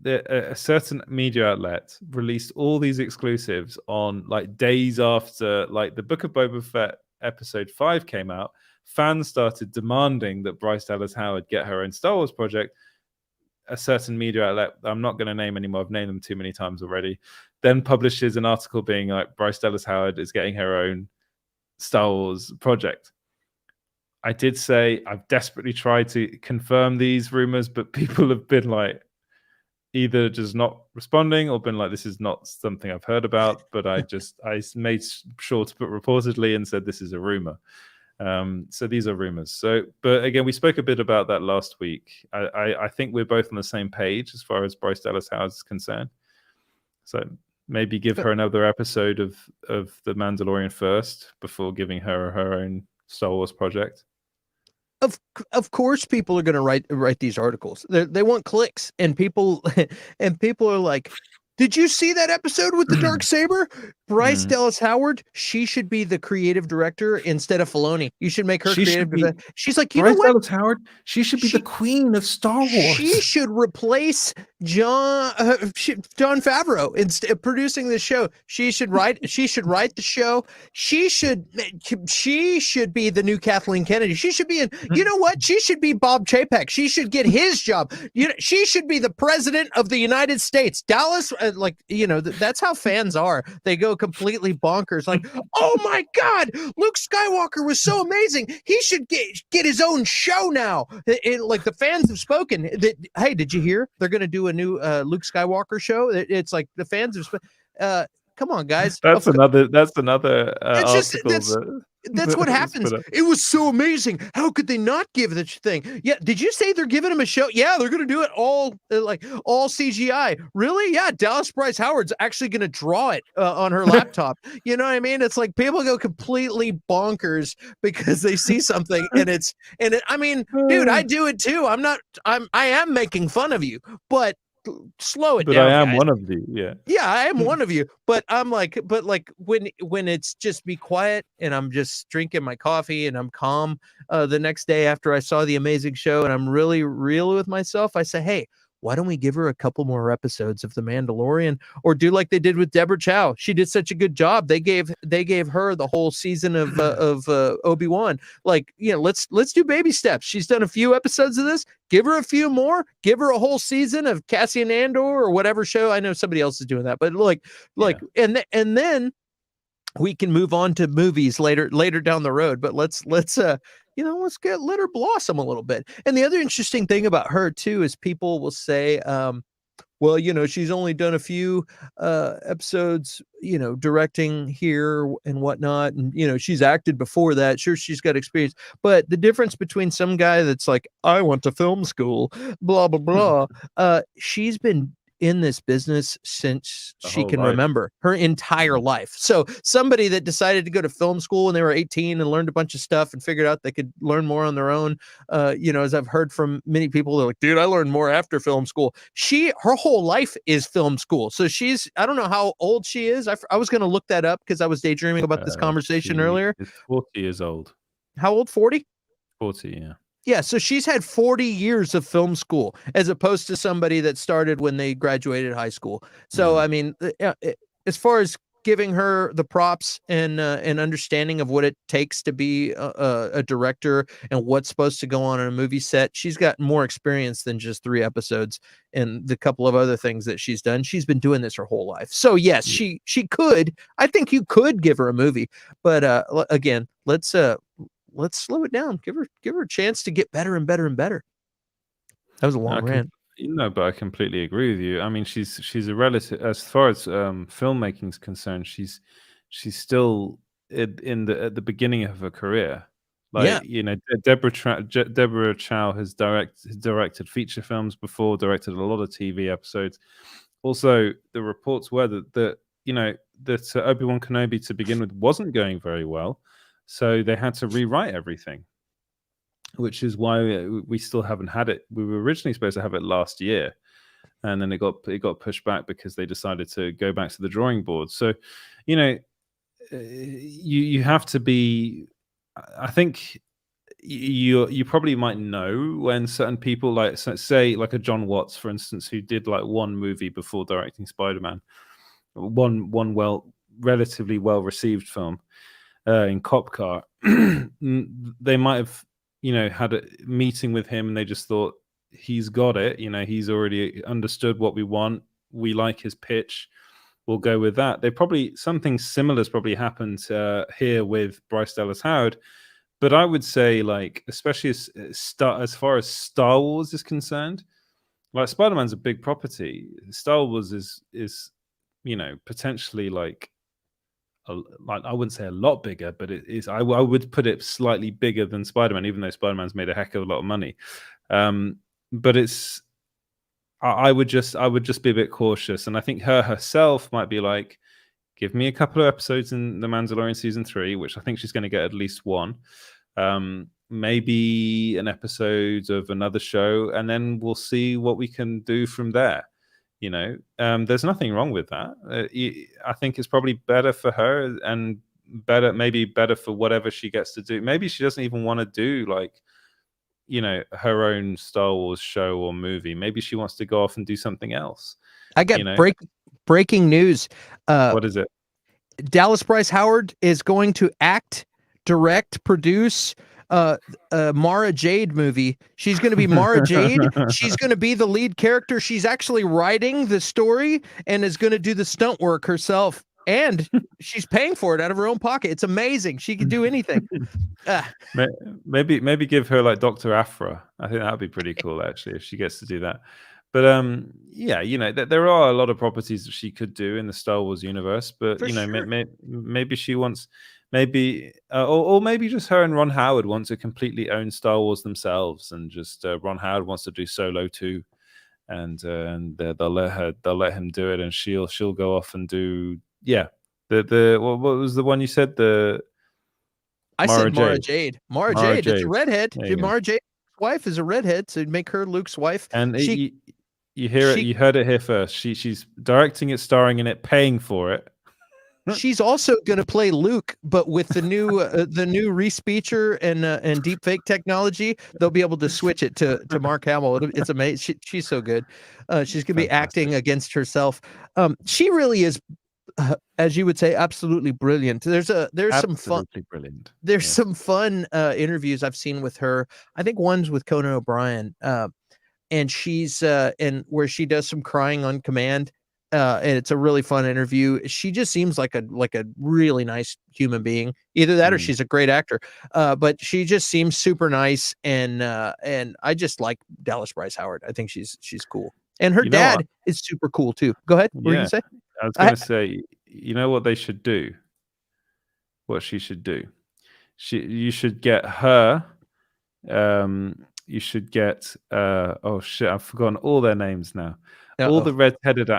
a certain media outlet released all these exclusives on like days after like the Book of Boba Fett episode 5 came out. Fans started demanding that Bryce Dallas Howard get her own Star Wars project. A certain media outlet, I'm not going to name anymore, I've named them too many times already, then publishes an article being like, Bryce Dallas Howard is getting her own Star Wars project. I did say I've desperately tried to confirm these rumors, but people have been like either just not responding or been like, this is not something I've heard about, but I made sure to put reportedly and said this is a rumor. So these are rumors. So, but again, we spoke a bit about that last week. I think we're both on the same page as far as Bryce Dallas Howard is concerned. So maybe give her another episode of The Mandalorian first before giving her own Star Wars project. Of course, people are going to write these articles. They want clicks, and people are like, did you see that episode with the dark saber? Bryce Dallas Howard, she should be the creative director instead of Filoni. You should make her creative. She's like, you know what? Dallas Howard, she should be the queen of Star Wars. She should replace John Favreau instead producing the show. She should write the show. She should be the new Kathleen Kennedy. She should be you know what? She should be Bob Chapek. She should get his job. She should be the president of the United States. Dallas, that's how fans are. They go completely bonkers. Like, oh my God, Luke Skywalker was so amazing. He should get his own show now. Like the fans have spoken. Hey, did you hear? They're going to do a new Luke Skywalker show. It's like the fans have come on, guys. That's another article. That's what happens. It was so amazing. How could they not give this thing? Yeah. Did you say they're giving him a show? Yeah, they're going to do it all CGI. Really? Yeah. Dallas Bryce Howard's actually going to draw it on her laptop. You know what I mean? It's like people go completely bonkers because they see something I mean, dude, I do it too. I am making fun of you, but slow it down. I am guys. one of you. Yeah, I am one of you. But I'm like, when it's just be quiet and I'm just drinking my coffee and I'm calm the next day after I saw the amazing show and I'm really real with myself, I say, hey, why don't we give her a couple more episodes of The Mandalorian, or do like they did with Deborah Chow? She did such a good job. They gave her the whole season of Obi-Wan. Like, let's do baby steps. She's done a few episodes of this. Give her a few more. Give her a whole season of Cassian Andor or whatever show. I know somebody else is doing that, but and then we can move on to movies later down the road. But let's let her blossom a little bit. And the other interesting thing about her too is people will say, well, she's only done a few episodes, directing here and whatnot. And, she's acted before that. Sure, she's got experience. But the difference between some guy that's like, I went to film school, blah, blah, blah. She's been in this business since The she whole can life. remember, her entire life. So somebody that decided to go to film school when they were 18 and learned a bunch of stuff and figured out they could learn more on their own. As I've heard from many people, they're like, dude, I learned more after film school. Her whole life is film school. So I don't know how old she is. I was going to look that up because I was daydreaming about this conversation She earlier. is 40 years old. How old? 40? 40, yeah. Yeah, so she's had 40 years of film school as opposed to somebody that started when they graduated high school. So, I mean, as far as giving her the props and understanding of what it takes to be a director and what's supposed to go on in a movie set, she's got more experience than just 3 episodes and the couple of other things that she's done. She's been doing this her whole life. So, yes, she could. I think you could give her a movie. But again, let's slow it down. Give her a chance to get better and better and better. That was a long rant. But I completely agree with you. I mean, she's a relative as far as filmmaking is concerned. She's still at the beginning of her career. Like, Deborah Chow has directed feature films before, directed a lot of TV episodes. Also, the reports were that Obi-Wan Kenobi to begin with wasn't going very well, so they had to rewrite everything, which is why we still haven't had it. We were originally supposed to have it last year, and then it got pushed back because they decided to go back to the drawing board. So, you have to be. I think you probably might know when certain people, like, say like a John Watts, for instance, who did like one movie before directing Spider-Man, one relatively well received film in Cop Car. They might have had a meeting with him and they just thought, he's got it, he's already understood what we want, we like his pitch, we'll go with that. Something similar has probably happened here with Bryce Dallas Howard. But I would say, like, especially as far as Star Wars is concerned, like, Spider-Man's a big property. Star Wars is potentially like I wouldn't say a lot bigger, but it is. I would put it slightly bigger than Spider-Man, even though Spider-Man's made a heck of a lot of money. But it's. I would just be a bit cautious, and I think herself might be like, give me a couple of episodes in The Mandalorian season 3, which I think she's going to get at least one. Maybe an episode of another show, and then we'll see what we can do from there. There's nothing wrong with that. I think it's probably better for her and maybe better for whatever she gets to do. Maybe she doesn't even want to do her own Star Wars show or movie. Maybe she wants to go off and do something else. I got breaking news. What is it? Dallas Bryce Howard is going to act, direct, produce Mara Jade movie. She's going to be Mara Jade. She's going to be the lead character. She's actually writing the story and is going to do the stunt work herself. And she's paying for it out of her own pocket. It's amazing. She can do anything. Maybe give her like Dr. Aphra. I think that'd be pretty cool, actually, if she gets to do that. But there are a lot of properties that she could do in the Star Wars universe. But maybe she wants, or maybe just her and Ron Howard want to completely own Star Wars themselves, and just Ron Howard wants to do Solo too, and they'll let him do it, and she'll go off and do what was the one you said? I said Mara Jade. Mara Jade. It's a redhead. Mara Jade's wife is a redhead, so make her Luke's wife. And you heard it here first. She's directing it, starring in it, paying for it. She's also going to play Luke, but with the new re-speecher and deep fake technology, they'll be able to switch it to Mark Hamill. It's amazing. She's so good. She's going to be acting against herself. She really is, as you would say, absolutely brilliant. There's some fun. Brilliant. There's some fun interviews I've seen with her. I think one's with Conan O'Brien, and she's and where she does some crying on command. And it's a really fun interview. She just seems like a really nice human being. Either that or she's a great actor. But she just seems super nice, and I just like Dallas Bryce Howard. I think she's cool, and her dad is super cool too. Go ahead. What were you gonna say? I was going to say, you know what they should do? What she should do? You should get her you should get. Oh shit, I've forgotten all their names now. Uh-oh. All the redheaded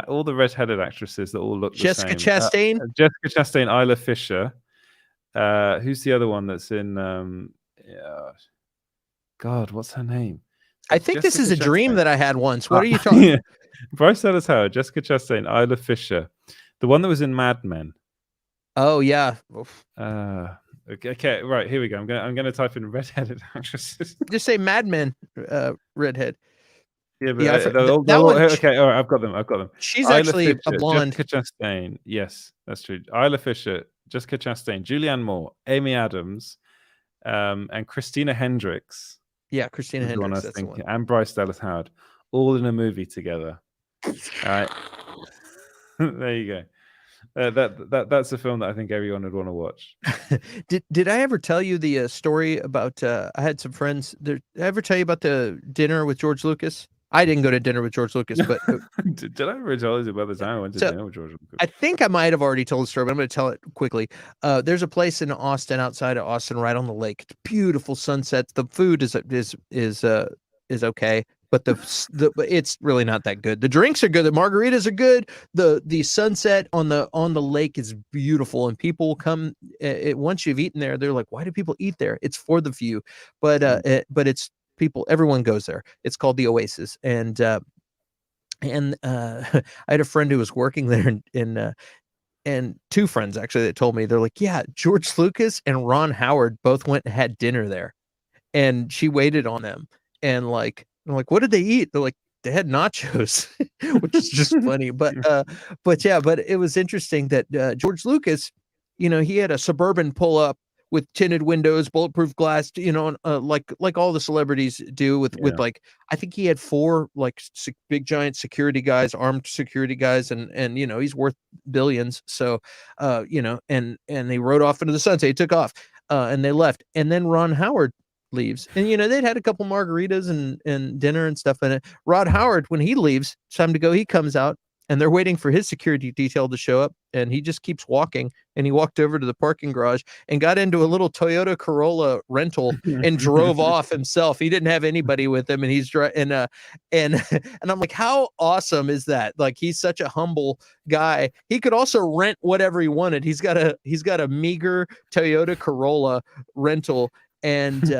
actresses that all look Jessica the same. Chastain. Jessica Chastain, Isla Fisher. Who's the other one that's in? God, what's her name? I think this is a dream that I had once. What are you Yeah. talking? Bryce Dallas Howard, Jessica Chastain, Isla Fisher, the one that was in Mad Men. Oh yeah. Okay, right, here we go. I'm gonna type in redheaded actresses. Just say Mad Men, redhead. Yeah, but Yeah, that one. Okay, all right, I've got them. She's Isla actually Fisher, a blonde. Jessica Chastain. Yes, that's true. Isla Fisher, Jessica Chastain, Julianne Moore, Amy Adams, and Christina Hendricks. Yeah, Christina Hendricks. That's the one. And Bryce Dallas Howard, all in a movie together. All right, there you go. That's a film that I think everyone would want to watch. Did I ever tell you the story about? I had some friends. Did I ever tell you about the dinner with George Lucas? I didn't go to dinner with George Lucas, but did I ever tell you about the time I went to dinner with George Lucas? I think I might have already told the story, but I'm going to tell it quickly. There's a place in Austin, outside of Austin, right on the lake. It's beautiful sunsets. The food is okay, but it's really not that good. The drinks are good. The margaritas are good. The sunset on the lake is beautiful, and people will come. Once you've eaten there, they're like, "Why do people eat there?" It's for the view, but it's people. Everyone goes there. It's called the Oasis, and I had a friend who was working there, and two friends actually that told me, they're like, yeah, George Lucas and Ron Howard both went and had dinner there, and she waited on them, and I'm like, what did they eat? They're like, they had nachos, which is just funny. But it was interesting that George Lucas, he had a Suburban pull up with tinted windows, bulletproof glass, like all the celebrities do with like, I think he had 4 like big giant security guys, armed security guys, and he's worth billions. So and they rode off into the sunset. He took off and they left. And then Ron Howard leaves, and they'd had a couple margaritas and dinner and stuff. And Rod Howard, when he leaves, it's time to go, he comes out, and they're waiting for his security detail to show up, and he just keeps walking. And he walked over to the parking garage and got into a little Toyota Corolla rental and drove off himself. He didn't have anybody with him, and he's and I'm like, how awesome is that? Like, he's such a humble guy. He could also rent whatever he wanted. He's got a meager Toyota Corolla rental, and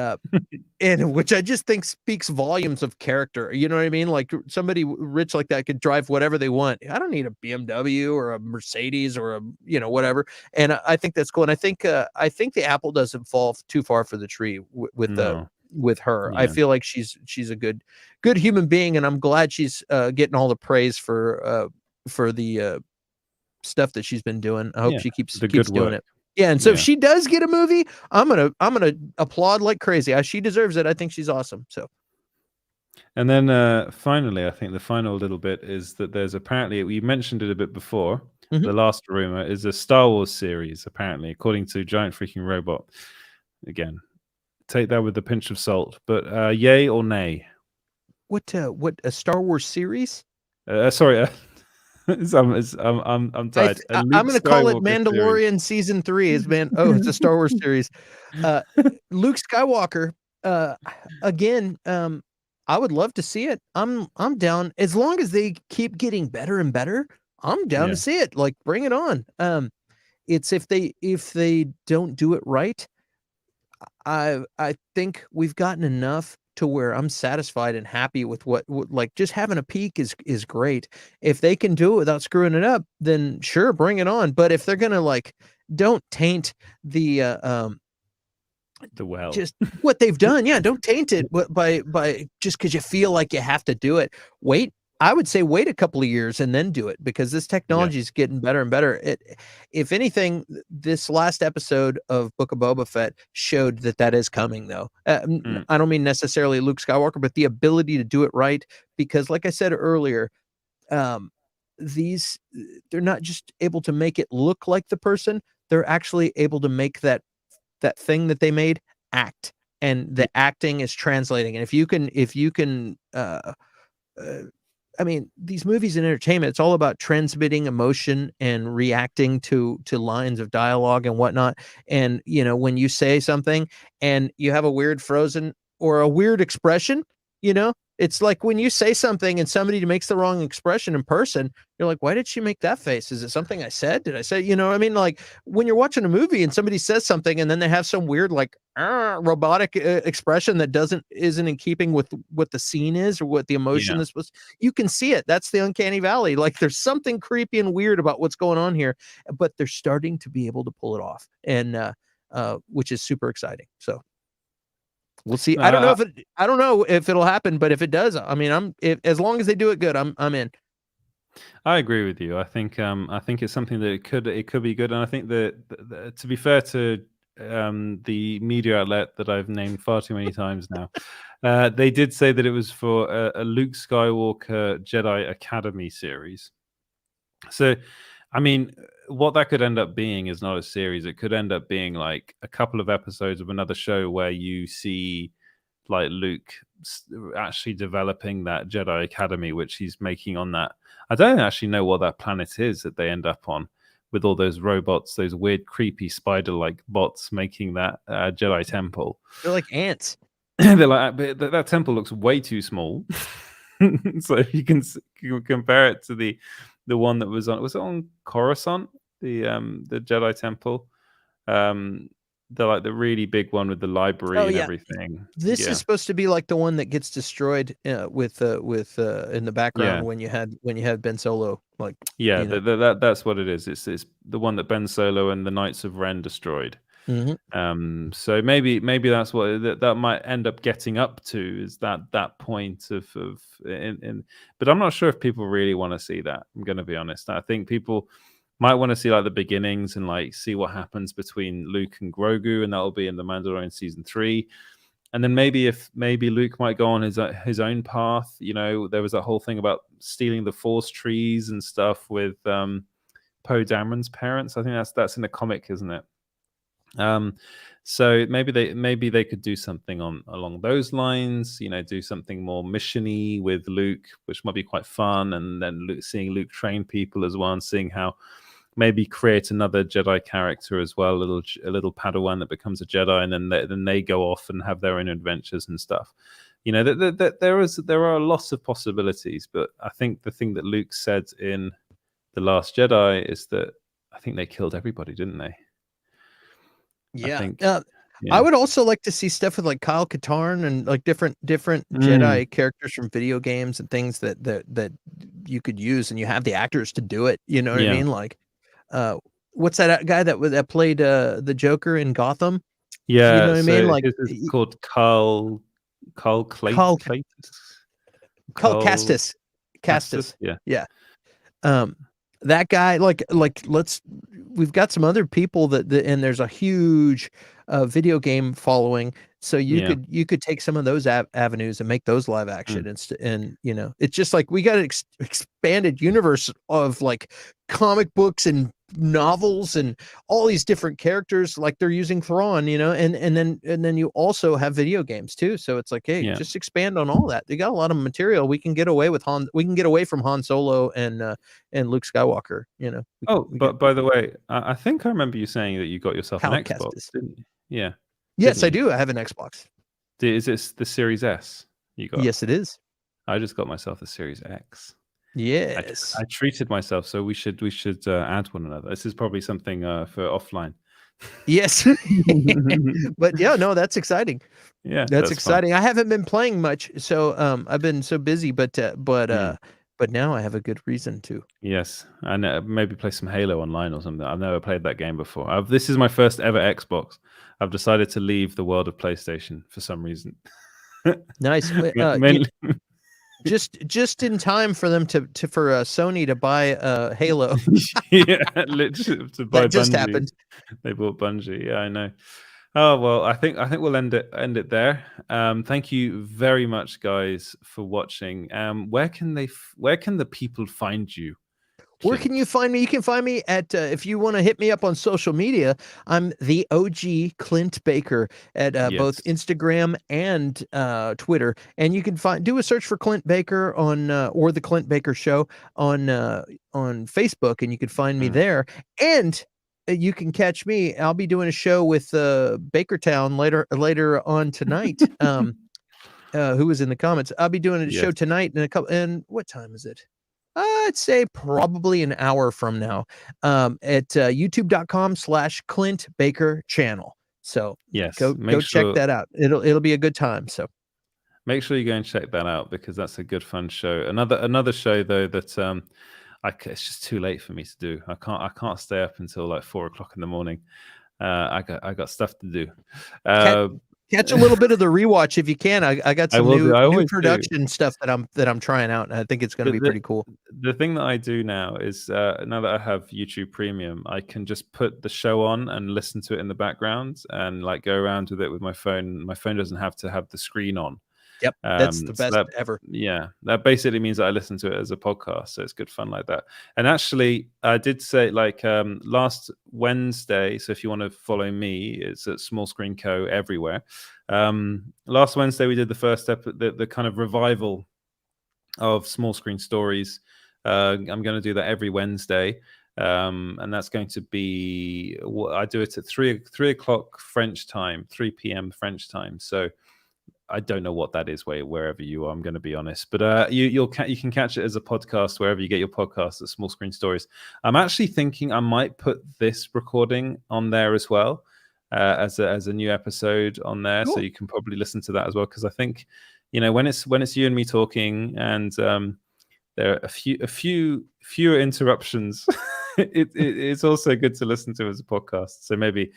which I just think speaks volumes of character. You know what I mean? Like, somebody rich like that could drive whatever they want. I don't need a BMW or a Mercedes or a whatever. And I think that's cool. And I think the apple doesn't fall too far for the tree with her. Yeah. I feel like she's a good human being, and I'm glad she's getting all the praise for the stuff that she's been doing. I hope she keeps doing it. Yeah, and so if she does get a movie, I'm gonna applaud like crazy. She deserves it. I think she's awesome. So, and then finally, I think the final little bit is that there's apparently, we mentioned it a bit before. Mm-hmm. The last rumor is a Star Wars series, apparently, according to Giant Freaking Robot. Again, take that with a pinch of salt. But yay or nay? What a Star Wars series? Sorry. I'm tired. I'm going to call it Mandalorian series. Season 3 is it's a Star Wars series. Luke Skywalker, again, I would love to see it. I'm down, as long as they keep getting better and better. I'm down to see it. Like, bring it on. It's if they don't do it right, I think we've gotten enough to where I'm satisfied and happy with what like, just having a peek is great. If they can do it without screwing it up, then sure, bring it on. But if they're gonna, like, don't taint the well, just what they've done. Yeah, don't taint it by just because you feel like you have to do it. I would say wait a couple of years and then do it, because this technology is getting better and better. If anything, this last episode of Book of Boba Fett showed that is coming, though. I don't mean necessarily Luke Skywalker, but the ability to do it right. Because, like I said earlier, they're not just able to make it look like the person; they're actually able to make that thing that they made act, and the acting is translating. And if you can. I mean, these movies and entertainment, it's all about transmitting emotion and reacting to lines of dialogue and whatnot. And, when you say something and you have a weird frozen or a weird expression, you know, it's like when you say something and somebody makes the wrong expression in person, you're like, why did she make that face? Is it something I said? Did I say, you know what I mean? Like when you're watching a movie and somebody says something and then they have some weird like robotic expression that isn't in keeping with what the scene is or what the emotion is supposed, you can see it. That's the uncanny valley. Like there's something creepy and weird about what's going on here, but they're starting to be able to pull it off, and which is super exciting. So we'll see. I don't know if it'll happen, but if it does, I mean, as long as they do it good, I'm in. I agree with you. I think it's something that it could be good, and I think that to be fair to the media outlet that I've named far too many times now, they did say that it was for a Luke Skywalker Jedi Academy series. So, I mean, what that could end up being is not a series. It could end up being like a couple of episodes of another show where you see like Luke actually developing that Jedi Academy, which he's making on that. I don't actually know what that planet is that they end up on with all those robots, those weird, creepy spider-like bots making that Jedi temple. They're like ants. They're like, but that temple looks way too small. So you can compare it to the one that was it on Coruscant, the Jedi temple. The like the really big one with the library and everything. This is supposed to be like the one that gets destroyed with in the background when you had Ben Solo. Like that's what it is. It's the one that Ben Solo and the Knights of Ren destroyed. Mm-hmm. So maybe that's what that might end up getting up to, is that point of but I'm not sure if people really want to see that. I'm going to be honest. I think people might want to see like the beginnings and like see what happens between Luke and Grogu, and that'll be in the Mandalorian season 3. And then maybe Luke might go on his own path. You know, there was that whole thing about stealing the Force trees and stuff with Poe Dameron's parents. I think that's in the comic, isn't it? So maybe they could do something along those lines. You know, do something more missiony with Luke, which might be quite fun. And then seeing Luke train people as well, and seeing how maybe create another Jedi character as well, a little Padawan that becomes a Jedi, and then they go off and have their own adventures and stuff. You know, there are lots of possibilities, but I think the thing that Luke said in The Last Jedi is that I think they killed everybody, didn't they? Yeah. I would also like to see stuff with like Kyle Katarn and like different Jedi characters from video games and things that you could use, and you have the actors to do it. You know what I mean? Like, what's that guy that played the Joker in Gotham? Yeah, you know what I mean. Like it's called Carl Clayton. Carl Castis. Yeah. That guy, like we've got some other people and there's a huge video game following, so you could take some of those avenues and make those live action and you know, it's just like we got an expanded universe of like comic books and novels and all these different characters, like they're using Thrawn, you know, and then you also have video games too. So it's like, hey, just expand on all that. They got a lot of material. We can get away from Han Solo and Luke Skywalker, you know. By the way, I think I remember you saying that you got yourself an Xbox, didn't you? Yeah. Yes, I do. I have an Xbox. Is this the Series S you got? Yes, it is. I just got myself the Series X. Yes, I treated myself, so we should add one another. This is probably something for offline. Yes. But yeah, no, that's exciting. Yeah, that's exciting. Fun. I haven't been playing much, so I've been so busy, but now I have a good reason to. Yes, and maybe play some Halo online or something. I've never played that game before. This is my first ever Xbox. I've decided to leave the world of PlayStation for some reason. Nice. Just in time for them for Sony to buy Halo. Yeah, literally to buy. That just Bungie. Happened. They bought Bungie. Yeah, I know. Oh well, I think we'll end it there. Thank you very much, guys, for watching. Where can the people find you? Where can you find me? You can find me at, if you want to hit me up on social media, I'm the OG Clint Baker at both Instagram and Twitter. And you can do a search for Clint Baker on, or the Clint Baker Show on Facebook, and you can find me there. And you can catch me. I'll be doing a show with Bakertown later on tonight. who was in the comments. I'll be doing a show Yes. tonight in a couple. And what time is it? I'd say probably an hour from now. At youtube.com/Clint Baker channel. So Yes. go check that out. It'll be a good time. So make sure you go and check that out because that's a good fun show. Another show though that it's just too late for me to do. I can't stay up until like 4 o'clock in the morning. I got stuff to do. Catch a little bit of the rewatch if you can. I got some new production stuff that I'm trying out, and I think it's going to be pretty cool. The thing that I do now is now that I have YouTube Premium, I can just put the show on and listen to it in the background and like go around with it with my phone. My phone doesn't have to have the screen on. Yep, that's the best ever. Yeah, that basically means that I listen to it as a podcast, so it's good fun like that. And actually, I did say like last Wednesday. So if you want to follow me, it's at Small Screen Co. everywhere. Last Wednesday we did the first step, the kind of revival of Small Screen Stories. I'm going to do that every Wednesday. And that's going to be I do it at 3 o'clock French time, 3 p.m. French time. So I don't know what that is wherever you are, I'm going to be honest, but you can catch it as a podcast wherever you get your podcasts at Small Screen Stories. I'm actually thinking I might put this recording on there as well as a new episode on there. Cool. So you can probably listen to that as well, because I think when it's you and me talking and there are a fewer interruptions. It's also good to listen to as a podcast. So maybe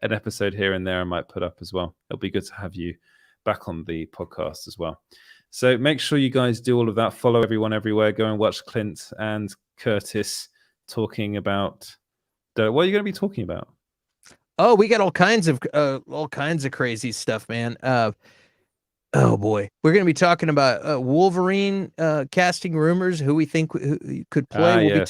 an episode here and there I might put up as well. It'll be good to have you back on the podcast as well. So make sure you guys do all of that. Follow everyone everywhere. Go and watch Clint and Curtis talking about what are you going to be talking about? Oh, we got all kinds of crazy stuff, man. Oh boy, we're going to be talking about Wolverine casting rumors, who we think who could play.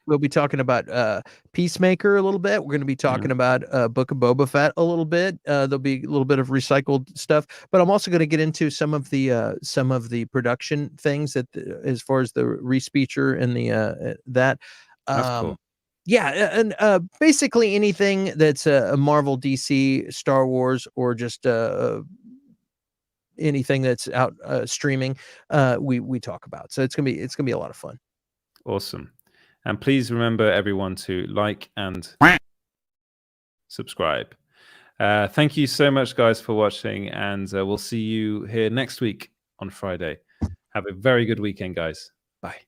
We'll be talking about Peacemaker a little bit. We're going to be talking about Book of Boba Fett a little bit. There'll be a little bit of recycled stuff, but I'm also going to get into some of the production things that as far as the respeecher and the that. That's cool. Yeah, and basically anything that's a Marvel, DC, Star Wars, or just anything that's out streaming, we talk about. So it's gonna be a lot of fun. Awesome. And please remember everyone to like and subscribe. Thank you so much, guys, for watching, and we'll see you here next week on Friday. Have a very good weekend, guys. Bye.